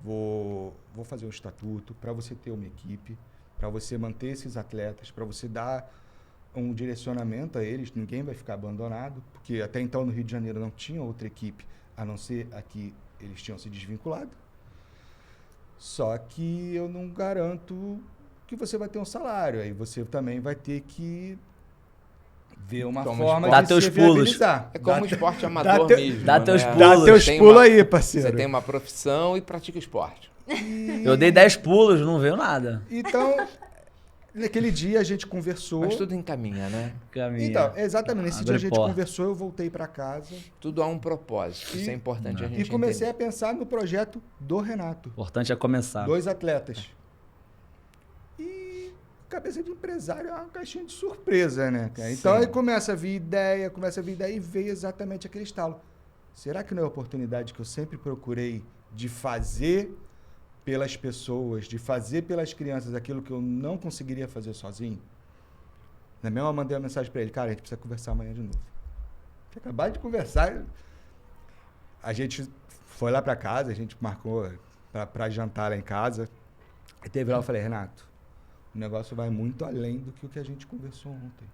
Vou fazer um estatuto para você ter uma equipe, para você manter esses atletas, para você dar um direcionamento a eles, ninguém vai ficar abandonado, porque até então no Rio de Janeiro não tinha outra equipe, a não ser aqui eles tinham se desvinculado. Só que eu não garanto que você vai ter um salário. Aí você também vai ter que ver uma forma Dá de teus se pulos. viabilizar. É como esporte amador mesmo. dá teus né? pulos. Dá teus Tem pulos uma- aí, parceiro. Você tem uma profissão e pratica esporte. Eu dei 10 pulos, não veio nada. Então, naquele dia a gente conversou. Mas tudo encaminha, né? Caminha. Então, exatamente. Nesse dia a Abre gente porta. conversou, eu voltei para casa. Tudo há um propósito. Isso é importante a gente E comecei entender. a pensar no projeto do Renato. O importante é começar. 2 atletas. E cabeça de empresário é uma caixinha de surpresa, né, cara? Então Sim. aí começa a vir ideia e veio exatamente aquele estalo. Será que não é a oportunidade que eu sempre procurei de fazer pelas pessoas, de fazer pelas crianças aquilo que eu não conseguiria fazer sozinho. Na mesma, eu mandei uma mensagem para ele, cara, a gente precisa conversar amanhã de novo. Acabar de conversar, a gente foi lá para casa, a gente marcou para jantar lá em casa. E teve lá, eu falei, Renato, o negócio vai muito além do que o que a gente conversou ontem.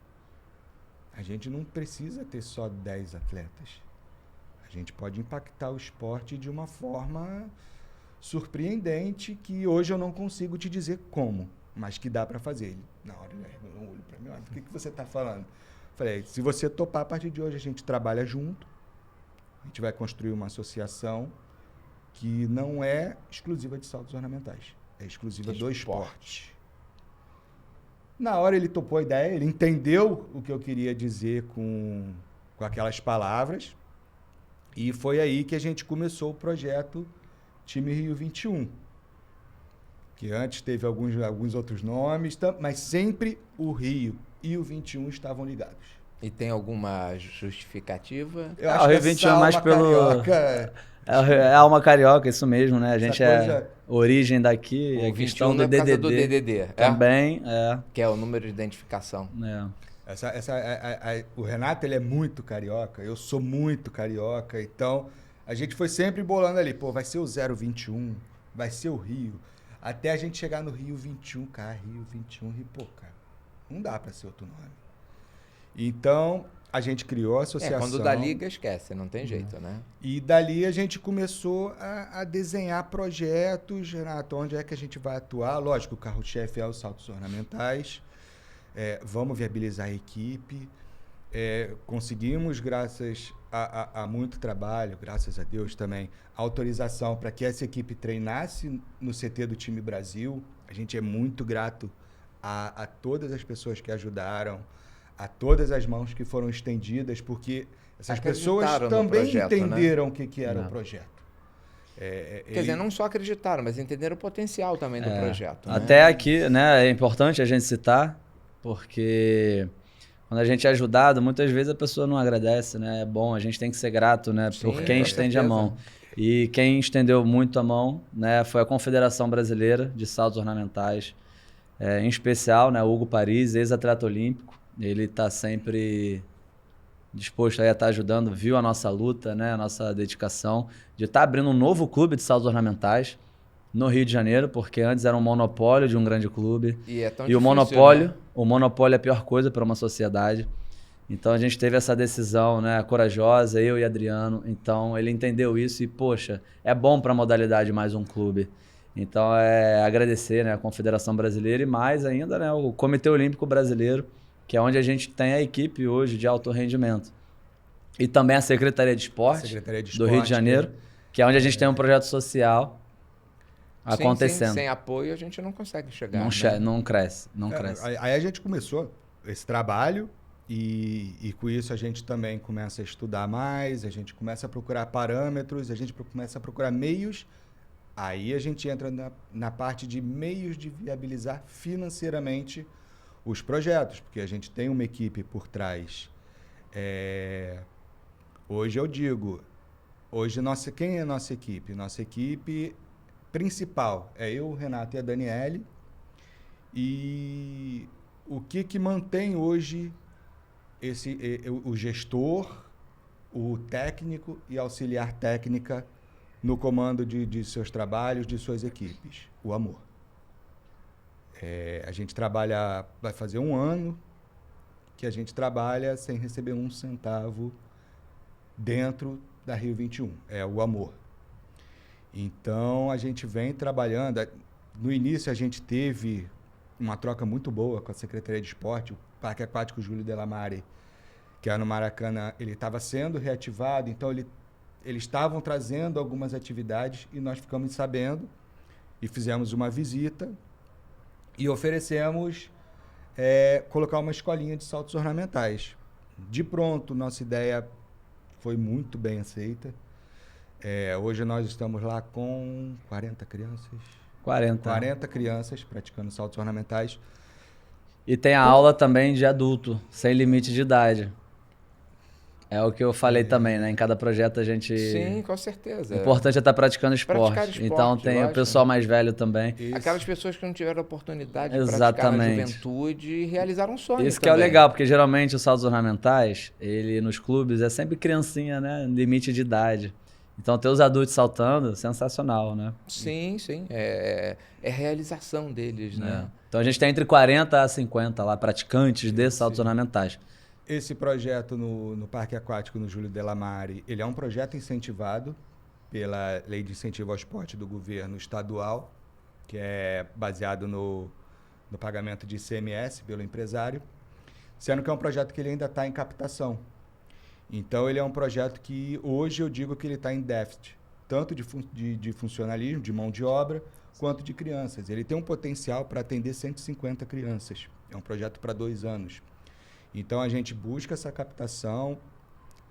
A gente não precisa ter só 10 atletas. A gente pode impactar o esporte de uma forma surpreendente que hoje eu não consigo te dizer como, mas que dá para fazer. Ele, na hora, ele olhou para mim, o que você está falando? Falei, se você topar, a partir de hoje a gente trabalha junto, a gente vai construir uma associação que não é exclusiva de saltos ornamentais, é exclusiva do esporte. Na hora ele topou a ideia, ele entendeu o que eu queria dizer com aquelas palavras, e foi aí que a gente começou o projeto Time Rio 21, que antes teve alguns outros nomes, mas sempre o Rio e o 21 estavam ligados. E tem alguma justificativa? Eu acho o Rio que 21 é mais pelo... Carioca, É alma carioca, isso mesmo, né? A gente coisa... origem daqui, O a 21 questão do é por causa DDD. do DDD. Também, Que é o número de identificação. O Renato, ele é muito carioca, eu sou muito carioca, então a gente foi sempre bolando ali, pô, vai ser o 021, vai ser o Rio, até a gente chegar no Rio 21, cara, Rio 21, pô, cara, não dá pra ser outro nome. Então, a gente criou a associação. Quando dá liga, esquece, não tem jeito, né? E dali a gente começou a desenhar projetos, Renato, onde é que a gente vai atuar. Lógico, o carro-chefe é os saltos ornamentais. Vamos viabilizar a equipe. Conseguimos, graças a muito trabalho, graças a Deus também, autorização para que essa equipe treinasse no CT do time Brasil. A gente é muito grato a todas as pessoas que ajudaram, a todas as mãos que foram estendidas, porque essas pessoas também projeto, entenderam né? o que era o projeto. Quer dizer, não só acreditaram, mas entenderam o potencial também do projeto. Né? Até aqui, né, é importante a gente citar, porque quando a gente é ajudado, muitas vezes a pessoa não agradece, né? É bom, a gente tem que ser grato, né, por quem estende a mão. E quem estendeu muito a mão, né, foi a Confederação Brasileira de Saltos Ornamentais, em especial, né, Hugo Paris, ex-atleta olímpico. Ele está sempre disposto a estar ajudando, viu a nossa luta, né, a nossa dedicação de estar abrindo um novo clube de saltos ornamentais no Rio de Janeiro, porque antes era um monopólio de um grande clube. E é tão e difícil, o monopólio é a pior coisa para uma sociedade. Então a gente teve essa decisão, né, corajosa, eu e Adriano. Então ele entendeu isso e, poxa, é bom para a modalidade mais um clube. Então agradecer, né, a Confederação Brasileira e mais ainda, né, o Comitê Olímpico Brasileiro, que é onde a gente tem a equipe hoje de alto rendimento. E também a Secretaria de Esporte do Rio de Janeiro, que é onde a gente tem um projeto social acontecendo. Sem apoio a gente não consegue chegar. Não cresce. Aí a gente começou esse trabalho e com isso a gente também começa a estudar mais, a gente começa a procurar parâmetros, a gente começa a procurar meios. Aí a gente entra na parte de meios de viabilizar financeiramente os projetos, porque a gente tem uma equipe por trás. Hoje eu digo, quem é a nossa equipe? Nossa equipe principal é eu, o Renato e a Daniele. E o que mantém hoje o gestor, o técnico e auxiliar técnica no comando de seus trabalhos, de suas equipes? O amor. A gente trabalha, vai fazer 1 ano que a gente trabalha sem receber 1 centavo dentro da Rio 21. É o amor. Então, a gente vem trabalhando. No início, a gente teve uma troca muito boa com a Secretaria de Esporte, o Parque Aquático Júlio Delamare, que é no Maracanã, ele estava sendo reativado, então eles estavam trazendo algumas atividades e nós ficamos sabendo e fizemos uma visita e oferecemos colocar uma escolinha de saltos ornamentais. De pronto, nossa ideia foi muito bem aceita. Hoje nós estamos lá com 40 crianças. 40 crianças praticando saltos ornamentais. E tem a aula também de adulto, sem limite de idade. É o que eu falei também, né? Em cada projeto a gente... Sim, com certeza. O importante é estar praticando esporte. Praticar esporte, Então tem lógico. o pessoal mais velho também. Aquelas pessoas que não tiveram a oportunidade de praticar na Exatamente. juventude e realizar um sonho Isso que é o também. legal, porque geralmente os saltos ornamentais, ele nos clubes é sempre criancinha, né? Limite de idade. Então ter os adultos saltando, sensacional, né? Sim, sim. É realização deles, né? Então a gente tem entre 40 a 50 lá praticantes de saltos ornamentais. Esse projeto no Parque Aquático, no Júlio Delamare, ele é um projeto incentivado pela Lei de Incentivo ao Esporte do governo estadual, que é baseado no pagamento de ICMS pelo empresário, sendo que é um projeto que ele ainda está em captação. Então, ele é um projeto que hoje eu digo que ele está em déficit, tanto de funcionalismo, de mão de obra, quanto de crianças. Ele tem um potencial para atender 150 crianças. É um projeto para 2 anos. Então, a gente busca essa captação,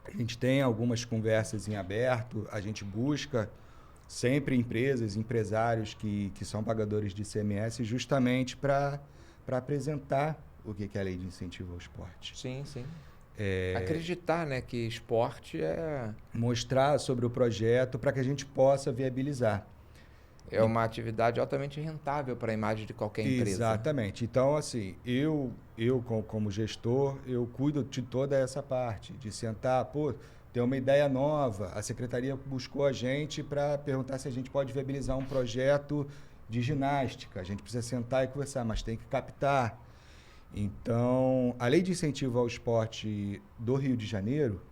a gente tem algumas conversas em aberto, a gente busca sempre empresas, empresários que são pagadores de ICMS justamente para apresentar o que é a Lei de Incentivo ao Esporte. Sim, sim. Acreditar, né, que esporte é... Mostrar sobre o projeto para que a gente possa viabilizar. É uma atividade altamente rentável para a imagem de qualquer empresa. Exatamente. Então, assim, eu como gestor, eu cuido de toda essa parte, de sentar, ter uma ideia nova. A secretaria buscou a gente para perguntar se a gente pode viabilizar um projeto de ginástica. A gente precisa sentar e conversar, mas tem que captar. Então, a Lei de Incentivo ao Esporte do Rio de Janeiro,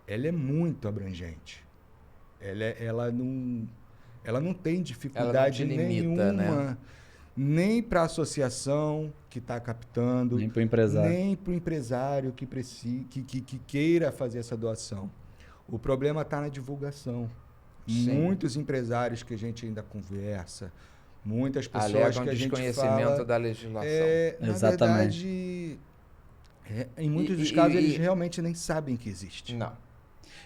ela é muito abrangente. Ela não tem dificuldade limita, nenhuma, né? Nem para a associação que está captando, Nem para o empresário. nem para o empresário que queira fazer essa doação. O problema está na divulgação. Sim. Muitos empresários que a gente ainda conversa, muitas pessoas Alegam que a gente desconhecimento fala... da legislação. Na Exatamente. verdade, em muitos dos casos, eles realmente nem sabem que existe. Não.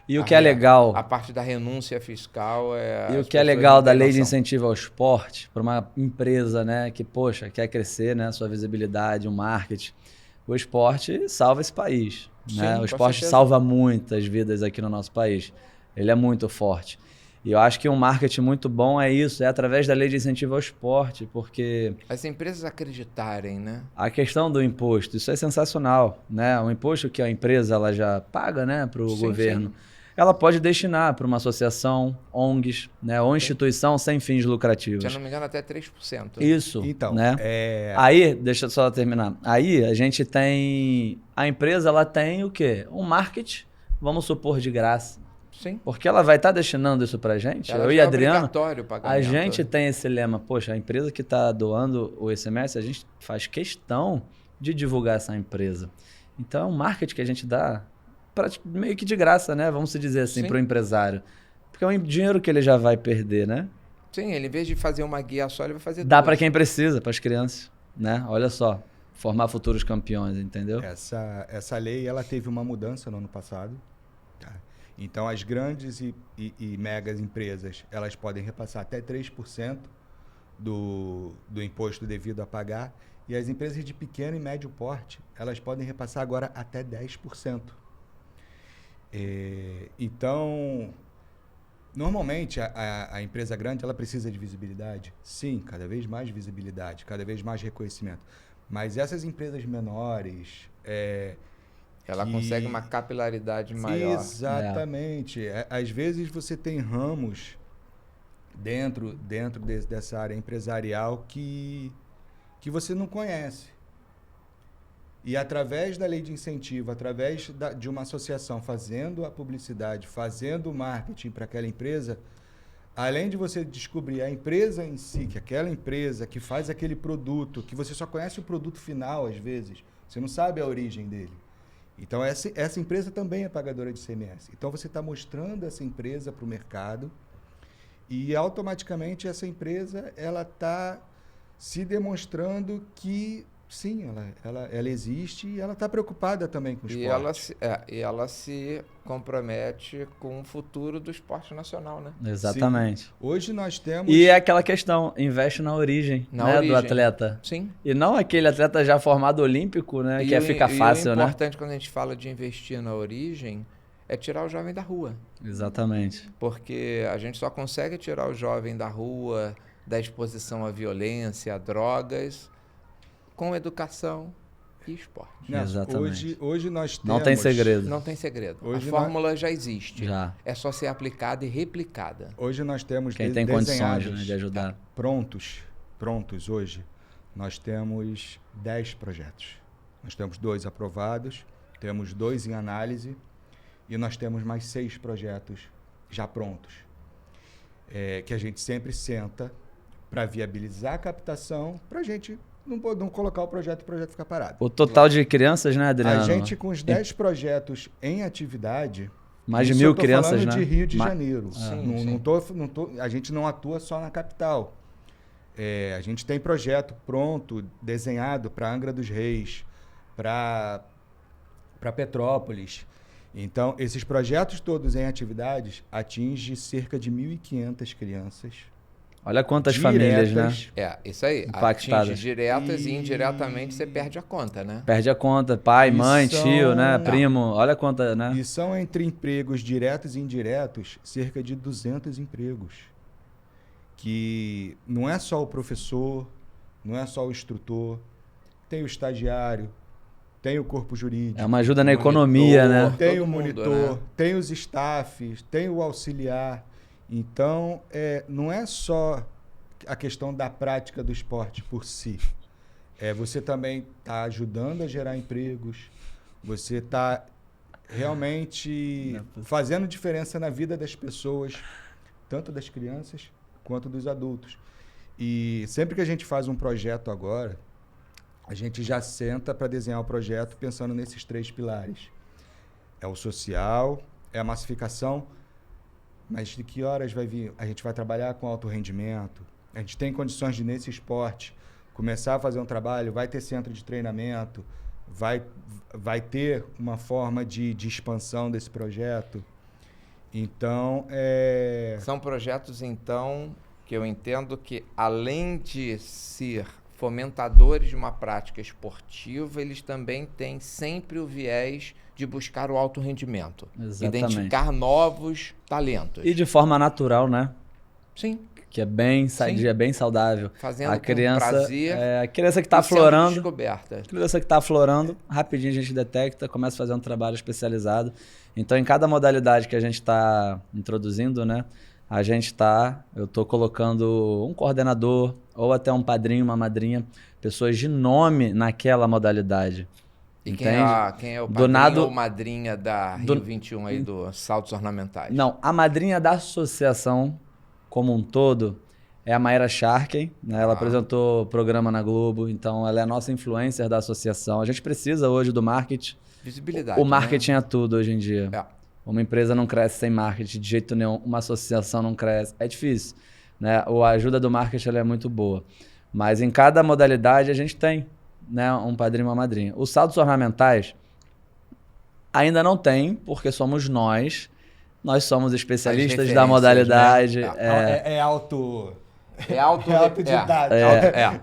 E o que é legal... A parte da renúncia fiscal é... E o que é legal da Lei de Incentivo ao Esporte, para uma empresa, né, que, poxa, quer crescer, né, sua visibilidade, o marketing, o esporte salva esse país. Sim, né? com O esporte certeza. salva muitas vidas aqui no nosso país. Ele é muito forte. E eu acho que um marketing muito bom é isso, é através da Lei de Incentivo ao Esporte, porque... As empresas acreditarem, né? A questão do imposto, isso é sensacional, né? O imposto que a empresa ela já paga, né, para o governo, ela pode destinar para uma associação, ONGs, né, ou instituição sem fins lucrativos. Se eu não me engano, até 3%. Isso, Então, né? Aí, deixa eu só terminar. Aí a gente tem... A empresa, ela tem o quê? Um marketing, vamos supor, de graça. Sim. Porque ela vai estar destinando isso pra gente. Ela Eu já e é Adriano, obrigatório o pagamento. a gente tem esse lema. Poxa, a empresa que está doando o ICMS, a gente faz questão de divulgar essa empresa. Então, é um marketing que a gente dá meio que de graça, né? Vamos se dizer assim, Sim. para o empresário. Porque é um dinheiro que ele já vai perder, né? Sim, ele, em vez de fazer uma guia só, ele vai fazer Dá duas. para quem precisa, para as crianças, né? Olha só, formar futuros campeões, entendeu? Essa lei ela teve uma mudança no ano passado. Tá? Então, as grandes e megas empresas, elas podem repassar até 3% do imposto devido a pagar. E as empresas de pequeno e médio porte, elas podem repassar agora até 10%. Então, normalmente, a empresa grande ela precisa de visibilidade. Sim, cada vez mais visibilidade, cada vez mais reconhecimento. Mas essas empresas menores... Ela consegue uma capilaridade maior. Exatamente. Às vezes você tem ramos dentro dessa área empresarial que você não conhece. E através da lei de incentivo, através de uma associação fazendo a publicidade, fazendo o marketing para aquela empresa, além de você descobrir a empresa em si, que aquela empresa que faz aquele produto, que você só conhece o produto final às vezes, você não sabe a origem dele. Então, essa empresa também é pagadora de ICMS. Então, você está mostrando essa empresa para o mercado e, automaticamente, essa empresa ela está se demonstrando que, sim, ela existe e ela está preocupada também com o esporte. E ela se compromete com o futuro do esporte nacional, né? Exatamente. Sim. Hoje nós temos... E é aquela questão, investe na origem, do atleta. Sim. E não aquele atleta já formado olímpico, né? Que fica fácil, e o né? importante quando a gente fala de investir na origem é tirar o jovem da rua. Exatamente. Porque a gente só consegue tirar o jovem da rua, da exposição à violência, a drogas, com educação e esporte. Não, Exatamente. Hoje nós temos... Não tem segredo. Não tem segredo. Hoje A fórmula já existe. Já. É só ser aplicada e replicada. Hoje nós temos Quem tem condições, desenhados, né, de ajudar. prontos hoje, nós temos 10 projetos. Nós temos 2 aprovados, temos 2 em análise e nós temos mais 6 projetos já prontos. Que a gente sempre senta para viabilizar a captação, para a gente não colocar o projeto ficar parado. O total de crianças, né, Adriano? A gente com os 10 projetos em atividade... Mais de isso 1.000 eu tô crianças, falando né? de Rio de Janeiro. Sim, A gente não atua só na capital. A gente tem projeto pronto, desenhado para Angra dos Reis, para Petrópolis. Então, esses projetos todos em atividades atingem cerca de 1.500 crianças. Olha quantas diretas, famílias, né? Isso aí. Impactadas. Atinge diretas e indiretamente você perde a conta, né? Perde a conta. Pai, mãe, são- tio, né? Primo. Olha quanta, né? E são entre empregos diretos e indiretos, cerca de 200 empregos. Que não é só o professor, não é só o instrutor, tem o estagiário, tem o corpo jurídico, É uma ajuda na Monitor, economia, né? tem todo o mundo, monitor, né? tem os staffs, tem o auxiliar. Então, não é só a questão da prática do esporte por si. Você também está ajudando a gerar empregos, você está realmente fazendo diferença na vida das pessoas, tanto das crianças quanto dos adultos. E sempre que a gente faz um projeto agora, a gente já senta para desenhar o projeto pensando nesses 3 pilares. É o social, é a massificação, mas de que horas vai vir? A gente vai trabalhar com alto rendimento, a gente tem condições de, nesse esporte, começar a fazer um trabalho, vai ter centro de treinamento, vai ter uma forma de expansão desse projeto. Então, São projetos, então, que eu entendo que, além de ser fomentadores de uma prática esportiva, eles também têm sempre o viés de buscar o alto rendimento. Exatamente. Identificar novos talentos. E de forma natural, né? Sim, Que é bem saudável. fazendo A com criança, prazer. a criança que está e sendo aflorando, descoberta. a criança que está aflorando, rapidinho a gente detecta, começa a fazer um trabalho especializado. Então, em cada modalidade que a gente está introduzindo, né? Eu estou colocando um coordenador ou até um padrinho, uma madrinha, pessoas de nome naquela modalidade. E Entende? quem é o Do padrinho nada- ou madrinha da Rio 21 aí, dos saltos ornamentais? Não, a madrinha da associação como um todo é a Mayra Sharkey, né? Ela apresentou programa na Globo, então ela é a nossa influencer da associação. A gente precisa hoje do marketing. Visibilidade. O marketing é tudo hoje em dia. É. Uma empresa não cresce sem marketing de jeito nenhum, uma associação não cresce. É difícil, né? A ajuda do marketing ela é muito boa. Mas em cada modalidade a gente tem, né, um padrinho e uma madrinha. Os saltos ornamentais ainda não tem, porque somos nós. Nós somos especialistas da referências, modalidade. né? é auto... É autodidata.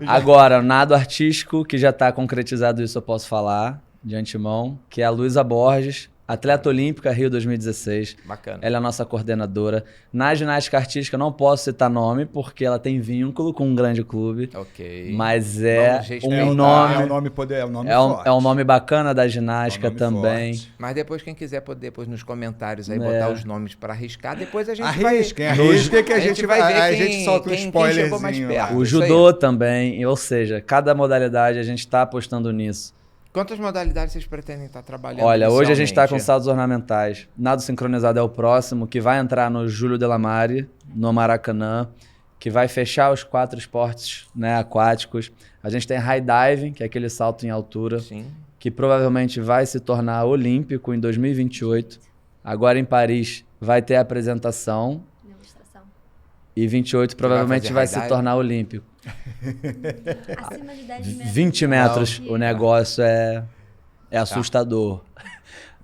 Agora, nado artístico, que já está concretizado isso, eu posso falar de antemão, que é a Luísa Borges, atleta olímpica Rio 2016. Bacana. Ela é a nossa coordenadora. Na ginástica artística, não posso citar nome, porque ela tem vínculo com um grande clube. Ok. Mas é Vamos respeitar. um nome... É um nome poder, é um nome É forte. um nome bacana da ginástica É um nome também. forte. Mas depois, quem quiser poder depois nos comentários aí botar os nomes para arriscar, depois a gente Arrisquem, vai... arrisquem que a A gente gente vai ver a quem- gente solta um quem chegou mais spoilerzinho perto. lá. O Isso aí. judô também, ou seja, cada modalidade a gente está apostando nisso. Quantas modalidades vocês pretendem estar trabalhando? Olha, hoje a gente está com inicialmente? saltos ornamentais. Nado sincronizado é o próximo, que vai entrar no Júlio Delamare, no Maracanã, que vai fechar os 4 esportes, né, aquáticos. A gente tem high diving, que é aquele salto em altura, Sim. que provavelmente vai se tornar olímpico em 2028. Agora em Paris vai ter a apresentação Demonstração. e 28 provavelmente fazer vai high se dive? tornar olímpico. Acima de 10 metros. 20 metros, Não. o negócio é assustador.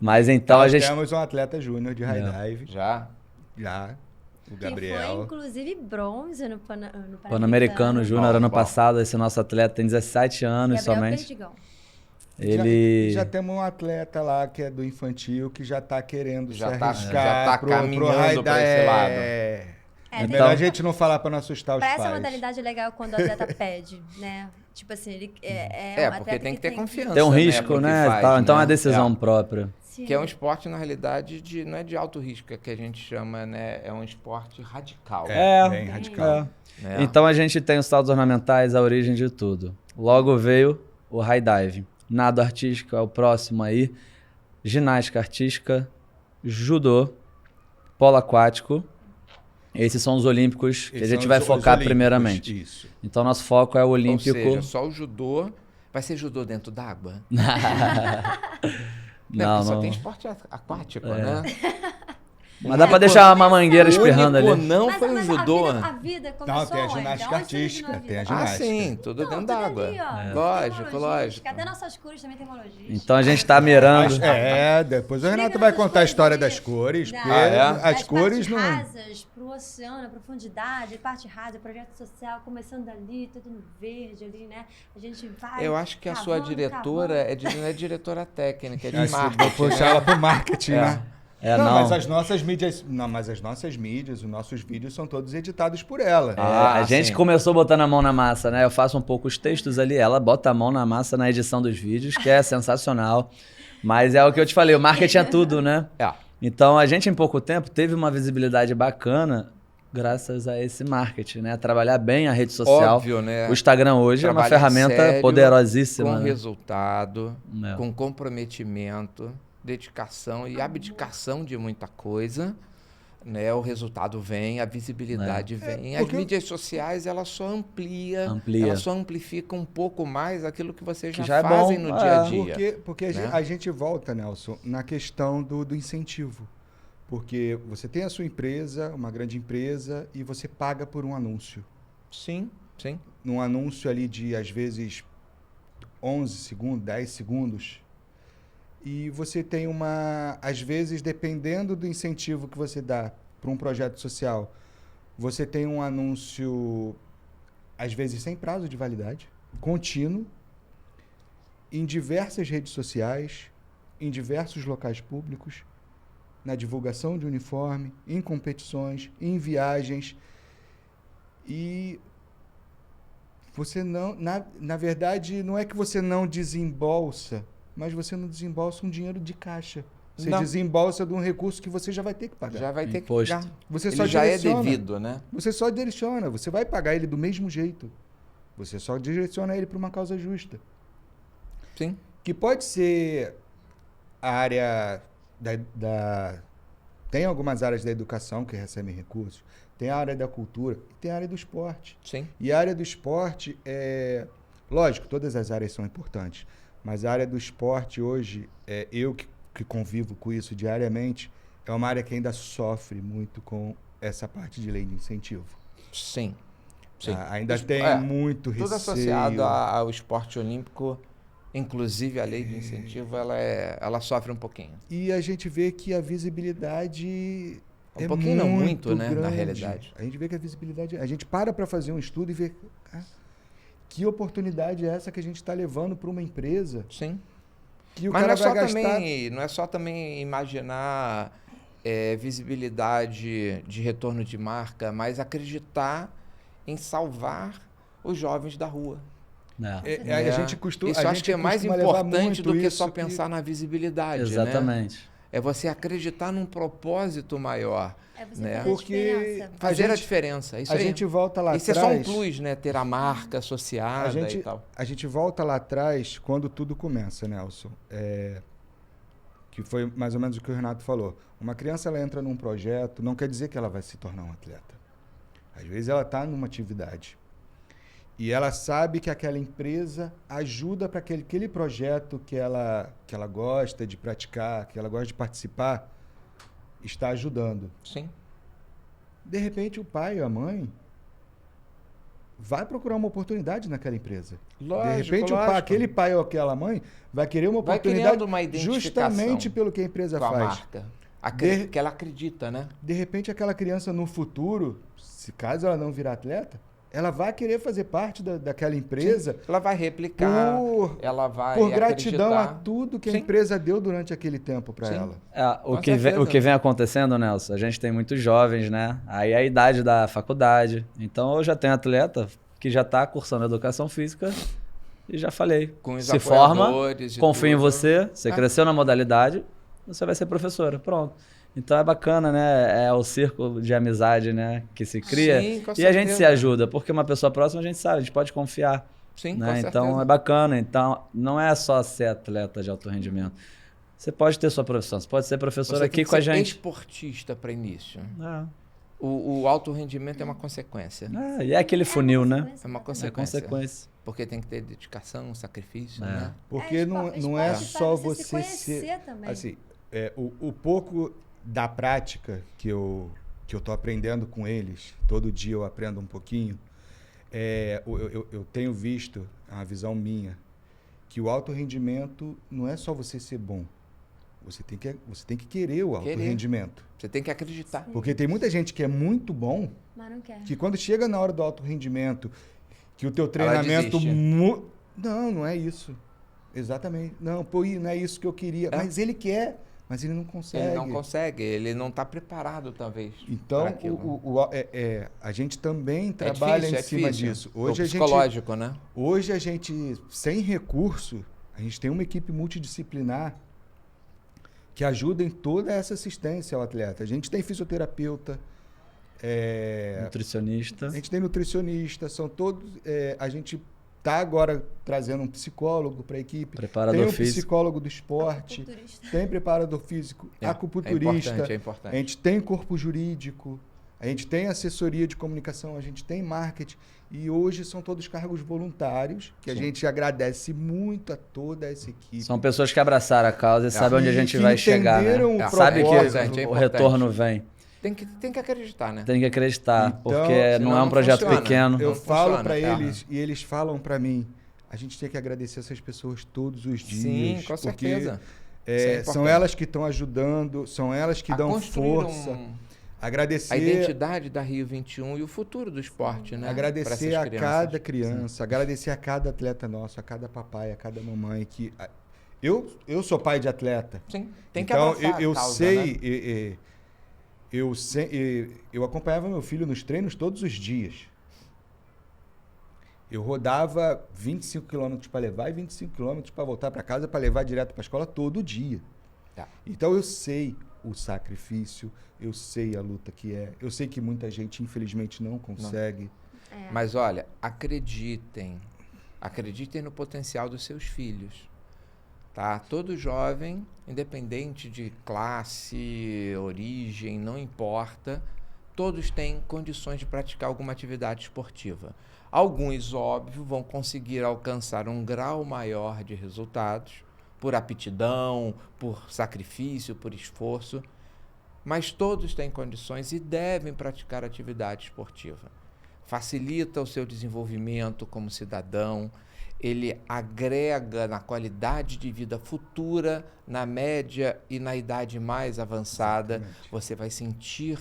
Mas então a Nós gente... temos um atleta júnior de high dive, Já? já, o Que foi, Gabriel. inclusive, bronze no Pan-Americano Júnior, Bom, ano bom. passado, esse nosso atleta tem 17 anos Gabriel somente. Perdigão. Já temos um atleta lá que é do infantil que já tá querendo Já se tá arriscar caminhando pra esse lado. É melhor a gente não falar pra não assustar os Pra pais. essa modalidade é legal quando o atleta pede, né? Tipo assim, ele um porque atleta tem que ter confiança. Tem um né, risco, pro que né? faz, Tal. Então é né? uma decisão própria. Sim. Que é um esporte, na realidade, não é de alto risco, é que a gente chama, né? É um esporte radical. Bem radical. né? Então a gente tem os saltos ornamentais, a origem de tudo. Logo veio o high dive. Nado artístico é o próximo aí. Ginástica artística, judô, polo aquático. Esses são os olímpicos que a gente vai focar primeiramente. Isso. Então nosso foco é o olímpico. Ou seja, só o judô. Vai ser judô dentro d'água? Não, Só não. tem esporte aquático, né? Mas dá pra deixar uma mangueira espirrando ali. Não Mas, foi o mas judô. a vida começou Não, tem a onde? ginástica Aonde surgiu artística, a vida? tem a Ah, ginástica. sim, tudo dentro Tudo d'água. ali, ó. Lógico, Tem lógico. Até nossas cores também tem homologia. Então a gente tá mirando. Depois o Renato vai contar a história das cores, porque as cores não... rasas pro oceano, a profundidade, parte rasa, projeto social, começando ali, tudo no verde ali, né? A gente vai Eu acho que a sua cavando, diretora cavando. não é diretora técnica, é de Vou marketing. puxar ela pro marketing, né? Não. Mas as nossas mídias... Não, mas as nossas mídias, os nossos vídeos são todos editados por ela. A gente sim. começou botando a mão na massa, né? Eu faço um pouco os textos ali, ela bota a mão na massa na edição dos vídeos, que é sensacional. Mas é o que eu te falei, o marketing é tudo, né? É. Então a gente em pouco tempo teve uma visibilidade bacana graças a esse marketing, né? Trabalhar bem a rede social. Óbvio, né? O Instagram hoje é uma Trabalhar ferramenta sério, poderosíssima. Com né? resultado, É. com comprometimento, dedicação e abdicação de muita coisa, né? O resultado vem, a visibilidade vem. As porque- mídias sociais, elas só Amplia. elas só amplificam um pouco mais aquilo que vocês Que já, já é fazem bom, no é. dia a dia. Porque né? a gente volta, Nelson, na questão do incentivo. Porque você tem a sua empresa, uma grande empresa, e você paga por um anúncio. Sim, sim. Num anúncio ali de, às vezes, 11 segundos, 10 segundos. E você tem às vezes, dependendo do incentivo que você dá para um projeto social, você tem um anúncio, às vezes, sem prazo de validade, contínuo, em diversas redes sociais, em diversos locais públicos, na divulgação de uniforme, em competições, em viagens. E você não... Na verdade, não é que você não desembolsa, mas você não desembolsa um dinheiro de caixa. Você Não. desembolsa de um recurso que você já vai ter que pagar. Já vai ter que Imposto. pagar. Você Ele só já é direciona. devido, né? Você só direciona, você vai pagar ele do mesmo jeito. Você só direciona ele para uma causa justa. Sim. Que pode ser a área Tem algumas áreas da educação que recebem recursos, tem a área da cultura e tem a área do esporte. Sim. E a área do esporte Lógico, todas as áreas são importantes, mas a área do esporte hoje, eu que convivo com isso diariamente, é uma área que ainda sofre muito com essa parte de lei de incentivo. Sim. Sim. Ainda tem muito receio. Tudo associado ao esporte olímpico, inclusive a lei de incentivo, ela sofre um pouquinho. E a gente vê que a visibilidade Um pouquinho não muito, né, grande. na realidade. A gente vê que a visibilidade... A gente para fazer um estudo e vê que oportunidade é essa que a gente está levando para uma empresa. Sim. Que o Mas não cara é, só vai gastar... também, não é só também imaginar visibilidade de retorno de marca, mas acreditar em salvar os jovens da rua. A gente costuma... Isso a eu acho gente que é mais costuma levar importante muito do que isso só pensar na visibilidade, né? Exatamente. É você acreditar num propósito maior. É você né? fazer a Porque diferença. Fazer a gente- diferença, isso a aí. gente volta lá Isso atrás... é só um plus, né? Ter a marca associada e tal. A gente volta lá atrás quando tudo começa, Nelson. Que foi mais ou menos o que o Renato falou. Uma criança, ela entra num projeto, não quer dizer que ela vai se tornar um atleta. Às vezes ela está numa atividade. E ela sabe que aquela empresa ajuda para que aquele projeto que ela gosta de praticar, que ela gosta de participar, está ajudando. Sim. De repente, o pai ou a mãe vai procurar uma oportunidade naquela empresa. Lógico, De repente, lógico. aquele pai ou aquela mãe vai querer uma Vai oportunidade criando uma identificação justamente pelo que a empresa com a faz. marca. De- Que ela acredita, né? De repente, aquela criança no futuro, se caso ela não virar atleta, ela vai querer fazer parte daquela empresa. Sim. Ela vai replicar, ela vai por gratidão acreditar. a tudo que a Sim. empresa deu durante aquele tempo para ela. O que vem acontecendo, Nelson, a gente tem muitos jovens, né? Aí é a idade da faculdade. Então eu já tenho atleta que já está cursando educação física e já falei. Com os se forma, apoiadores e confio em tudo. você cresceu na modalidade, você vai ser professora. Pronto. Então é bacana, né? É o círculo de amizade, né? Que se cria. Sim, com e a gente certeza. se ajuda, porque uma pessoa próxima a gente sabe, a gente pode confiar. Sim, né? com certeza. Então é bacana. Então não é só ser atleta de alto rendimento. Você pode ter sua profissão, você pode ser professor Você aqui tem que com a ser gente. esportista para início. É. O alto rendimento é uma consequência. E é aquele funil, né? É uma É consequência. consequência. Porque tem que ter dedicação, sacrifício, É. né? Porque não é esporte só faz você se você conhecer ser... também. Assim, o pouco da prática que eu tô aprendendo com eles, todo dia eu aprendo um pouquinho, eu tenho visto, é uma visão minha, que o alto rendimento não é só você ser bom. Você tem que querer o alto rendimento. Você tem que acreditar. Porque tem muita gente que é muito bom, Mas não quer. que quando chega na hora do alto rendimento, que o teu Ela treinamento... desiste. Não é isso. Exatamente. Não é isso que eu queria. Mas ele quer, mas ele não consegue. Ele não consegue, ele não está preparado, talvez. Então, para aquilo. a gente também trabalha em cima disso. O psicológico, né? Hoje a gente, sem recurso, a gente tem uma equipe multidisciplinar que ajuda em toda essa assistência ao atleta. A gente tem fisioterapeuta, Nutricionista. a gente tem nutricionista, são todos... a gente está agora trazendo um psicólogo para a equipe. Preparador tem um físico. psicólogo do esporte, tem preparador físico, acupunturista, É importante. a gente tem corpo jurídico, a gente tem assessoria de comunicação, a gente tem marketing. E hoje são todos cargos voluntários, que a gente agradece muito a toda essa equipe. São pessoas que abraçaram a causa e sabem onde a gente vai chegar, né? entenderam o Sabe que propósito. É o retorno vem. Tem que acreditar, né? Tem que acreditar, Então, porque senão não é um não projeto funciona. pequeno. Eu Não falo funciona, para é. eles e eles falam para mim, a gente tem que agradecer essas pessoas todos os dias. Sim, com porque, certeza. Isso é são importante. elas que estão ajudando, são elas que A dão construir força. Agradecer, a identidade da Rio 21 e o futuro do esporte, né? Pra agradecer essas a crianças. cada criança, agradecer a cada atleta nosso, a cada papai, a cada mamãe que eu sou pai de atleta. Sim, tem que Então abraçar eu a causa, sei, né? eu acompanhava meu filho nos treinos todos os dias. Eu rodava 25 quilômetros para levar e 25 quilômetros para voltar para casa para levar direto para a escola todo dia. Tá. Então eu sei o sacrifício, eu sei a luta que é, eu sei que muita gente infelizmente não consegue. Mas olha, acreditem no potencial dos seus filhos, tá? Todo jovem, independente de classe, origem, não importa, todos têm condições de praticar alguma atividade esportiva. Alguns, óbvio, vão conseguir alcançar um grau maior de resultados por aptidão, por sacrifício, por esforço, mas todos têm condições e devem praticar atividade esportiva. Facilita o seu desenvolvimento como cidadão, ele agrega na qualidade de vida futura, na média e na idade mais avançada. Exatamente. Você vai sentir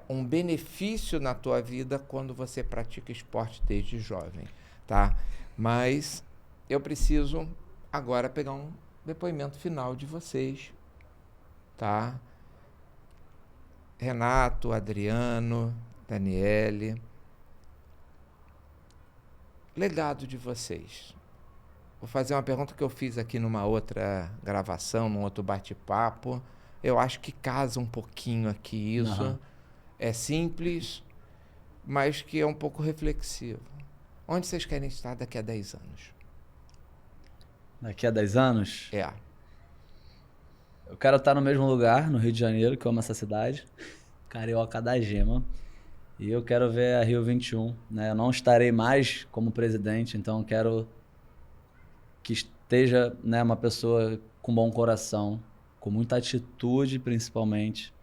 um benefício na tua vida quando você pratica esporte desde jovem, tá? Mas eu preciso agora pegar um depoimento final de vocês, tá? Renato, Adriano, Daniele. Legado de vocês. Vou fazer uma pergunta que eu fiz aqui numa outra gravação, num outro bate-papo. Eu acho que casa um pouquinho aqui isso. Aham. É simples, mas que é um pouco reflexivo. Onde vocês querem estar daqui a 10 anos? Daqui a 10 anos, É. eu quero estar no mesmo lugar, no Rio de Janeiro, que eu amo essa cidade. Carioca da Gema. E eu quero ver a Rio 21, né? Eu não estarei mais como presidente, então eu quero que esteja, né, uma pessoa com bom coração, com muita atitude principalmente,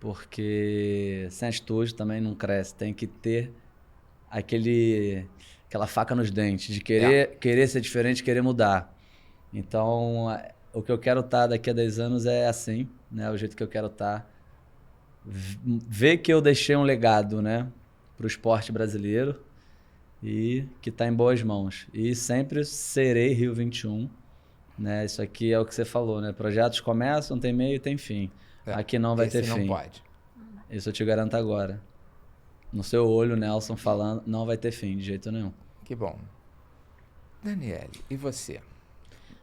porque sem atitude também não cresce. Tem que ter aquela faca nos dentes, de querer ser diferente, querer mudar. Então, o que eu quero estar daqui a 10 anos é assim, né? O jeito que eu quero estar. Ver que eu deixei um legado, né? para o esporte brasileiro e que está em boas mãos. E sempre serei Rio 21, né? Isso aqui é o que você falou, né? Projetos começam, tem meio e tem fim. Aqui não vai ter fim. Não pode. Isso eu te garanto agora. No seu olho, Nelson falando, não vai ter fim, de jeito nenhum. Que bom. Daniele, e você?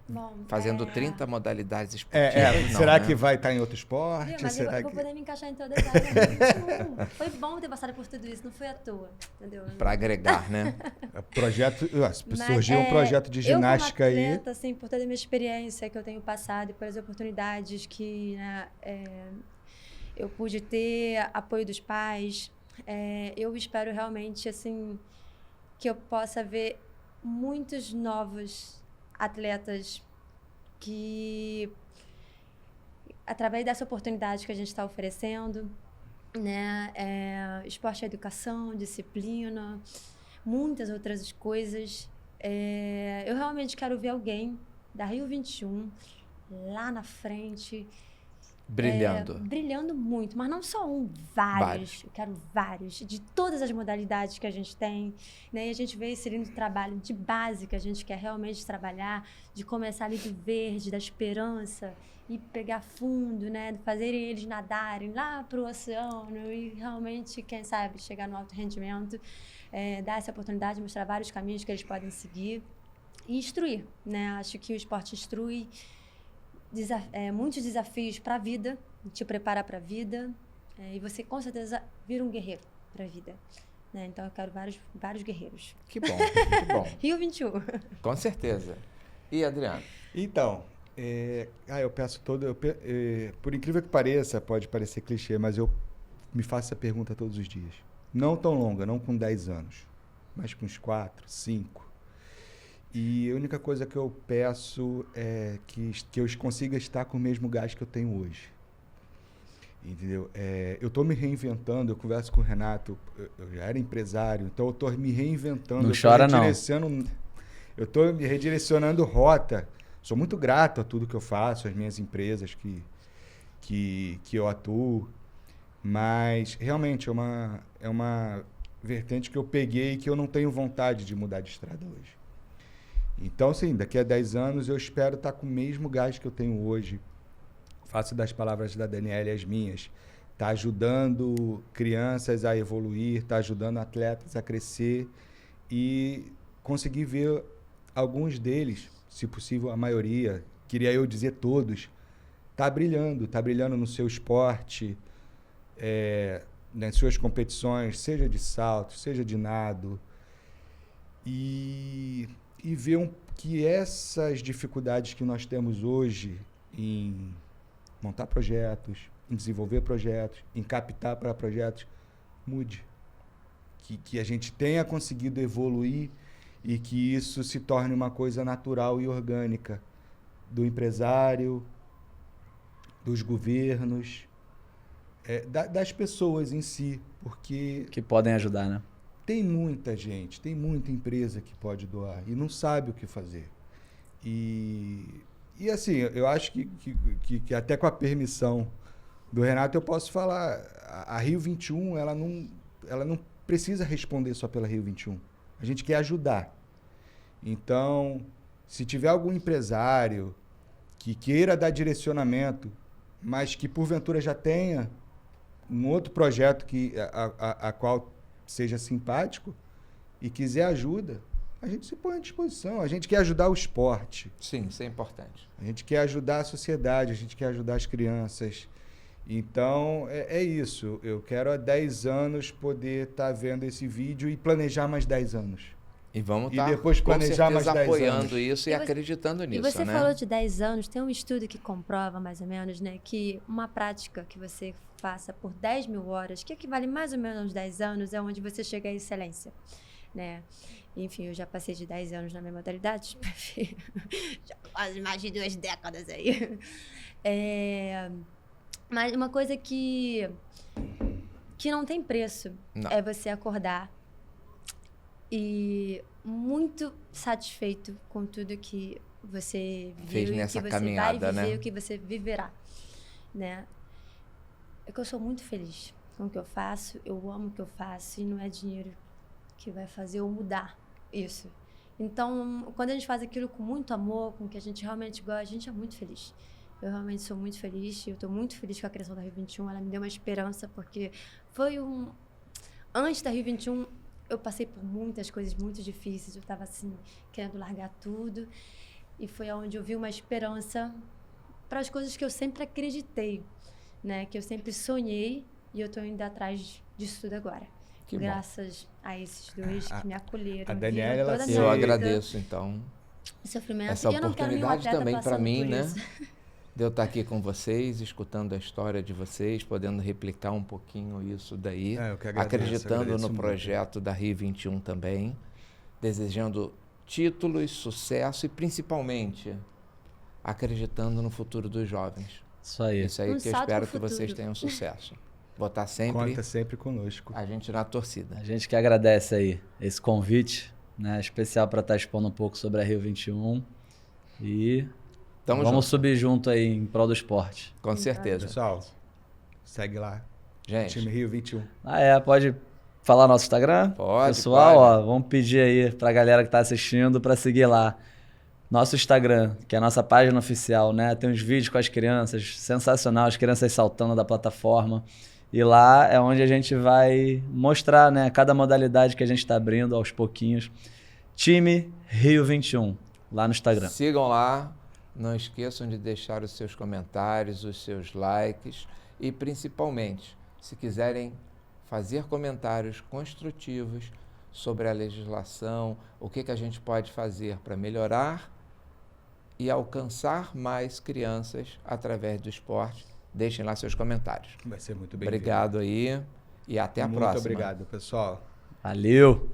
Bom, Fazendo 30 modalidades esportivas. Não, será né? que vai estar em outro esporte? Viu, mas Será eu vou que... poder me encaixar em todas as áreas. Foi bom ter passado por tudo isso, não foi à toa, entendeu? Para agregar, né? Surgiu um projeto de ginástica eu, como aí. atleta, assim, por toda a minha experiência que eu tenho passado e pelas oportunidades que, né, eu pude ter, apoio dos pais, eu espero realmente, assim, que eu possa ver muitos novos atletas que, através dessa oportunidade que a gente está oferecendo, né, esporte e educação, disciplina, muitas outras coisas, eu realmente quero ver alguém da Rio 21 lá na frente, Brilhando. Brilhando muito, mas não só vários. Eu quero vários, de todas as modalidades que a gente tem, né? E a gente vê esse lindo trabalho de base que a gente quer realmente trabalhar, de começar ali do verde, da esperança, e pegar fundo, né? Fazerem eles nadarem lá para o oceano e realmente, quem sabe, chegar no alto rendimento, dar essa oportunidade, mostrar vários caminhos que eles podem seguir e instruir, né? Acho que o esporte instrui muitos desafios para a vida, te prepara para a vida, e você com certeza vira um guerreiro para a vida, né? Então eu quero vários guerreiros. Que bom, que bom. Rio 21. Com certeza. E Adriano? Então, eu peço por incrível que pareça, pode parecer clichê, mas eu me faço essa pergunta todos os dias. Não tão longa, não com 10 anos, mas com uns 4, 5. E a única coisa que eu peço é que eu consiga estar com o mesmo gás que eu tenho hoje. Entendeu? Eu estou me reinventando, eu converso com o Renato, eu já era empresário, então eu estou me reinventando. Não chora, não. Eu estou me redirecionando rota. Sou muito grato a tudo que eu faço, às minhas empresas que eu atuo, mas realmente é uma vertente que eu peguei e que eu não tenho vontade de mudar de estrada hoje. Então, sim, daqui a 10 anos eu espero estar com o mesmo gás que eu tenho hoje. Faço das palavras da Daniele as minhas. Está ajudando crianças a evoluir, está ajudando atletas a crescer e conseguir ver alguns deles, se possível a maioria, queria eu dizer todos, está brilhando no seu esporte, nas suas competições, seja de salto, seja de nado. E ver que essas dificuldades que nós temos hoje em montar projetos, em desenvolver projetos, em captar para projetos, mude. Que a gente tenha conseguido evoluir e que isso se torne uma coisa natural e orgânica do empresário, dos governos, das pessoas em si, porque... Que podem ajudar, né? Tem muita gente, tem muita empresa que pode doar e não sabe o que fazer. E assim, eu acho que até com a permissão do Renato eu posso falar, a Rio 21, ela não precisa responder só pela Rio 21. A gente quer ajudar. Então, se tiver algum empresário que queira dar direcionamento, mas que porventura já tenha um outro projeto a qual seja simpático e quiser ajuda, a gente se põe à disposição. A gente quer ajudar o esporte. Sim, isso é importante. A gente quer ajudar a sociedade, a gente quer ajudar as crianças. Então, é isso. Eu quero há 10 anos poder estar vendo esse vídeo e planejar mais 10 anos. E vamos estar, depois planejar mais 10 apoiando anos. Isso e acreditando nisso, E você né? falou de 10 anos, tem um estudo que comprova, mais ou menos, né, que uma prática que você faça por 10 mil horas, que equivale mais ou menos aos 10 anos, é onde você chega à excelência, né? Enfim, eu já passei de 10 anos na minha modalidade, já quase mais de 2 décadas aí. Mas uma coisa que não tem preço é você acordar e muito satisfeito com tudo que você fez viu nessa e que você caminhada, vai viver, né? o que você viverá, né? É que eu sou muito feliz. com o que eu faço, eu amo o que eu faço e não é dinheiro que vai fazer eu mudar isso. Então, quando a gente faz aquilo com muito amor, com o que a gente realmente gosta, a gente é muito feliz. Eu realmente sou muito feliz, eu estou muito feliz com a criação da Rio 21, ela me deu uma esperança, porque foi antes da Rio 21, eu passei por muitas coisas muito difíceis, eu estava assim, querendo largar tudo, e foi onde eu vi uma esperança para as coisas que eu sempre acreditei, né? Que eu sempre sonhei, e eu estou indo atrás disso tudo agora. Que graças a esses dois que me acolheram. A Daniela, ela toda a Eu minha agradeço, então, sofrimento. essa E eu não quero nenhum oportunidade atleta também para passando mim, por né? isso. De eu estar aqui com vocês, escutando a história de vocês, podendo replicar um pouquinho isso daí, Eu que agradeço, acreditando agradeço no muito. projeto da Rio 21 também, desejando títulos, sucesso e principalmente acreditando no futuro dos jovens. Isso aí. Isso aí Um que eu salto espero pro que vocês futuro. tenham sucesso. Vou estar sempre Conta sempre conosco. a gente na torcida. A gente que agradece aí esse convite, né? Especial para estar expondo um pouco sobre a Rio 21. E Tamo vamos junto, subir junto aí em prol do esporte. com certeza. Pessoal, segue lá. Gente, Time Rio 21. Pode falar nosso Instagram? Pode, Pessoal, pode. ó, vamos pedir aí pra galera que tá assistindo para seguir lá. Nosso Instagram, que é a nossa página oficial, né? Tem uns vídeos com as crianças, sensacional, as crianças saltando da plataforma. E lá é onde a gente vai mostrar, né, cada modalidade que a gente está abrindo aos pouquinhos. Time Rio 21, lá no Instagram. sigam lá, não esqueçam de deixar os seus comentários, os seus likes e principalmente, se quiserem fazer comentários construtivos sobre a legislação, o que a gente pode fazer para melhorar e alcançar mais crianças através do esporte, deixem lá seus comentários. Vai ser muito bem-vindo. Obrigado aí e até a próxima. Muito obrigado, pessoal. Valeu!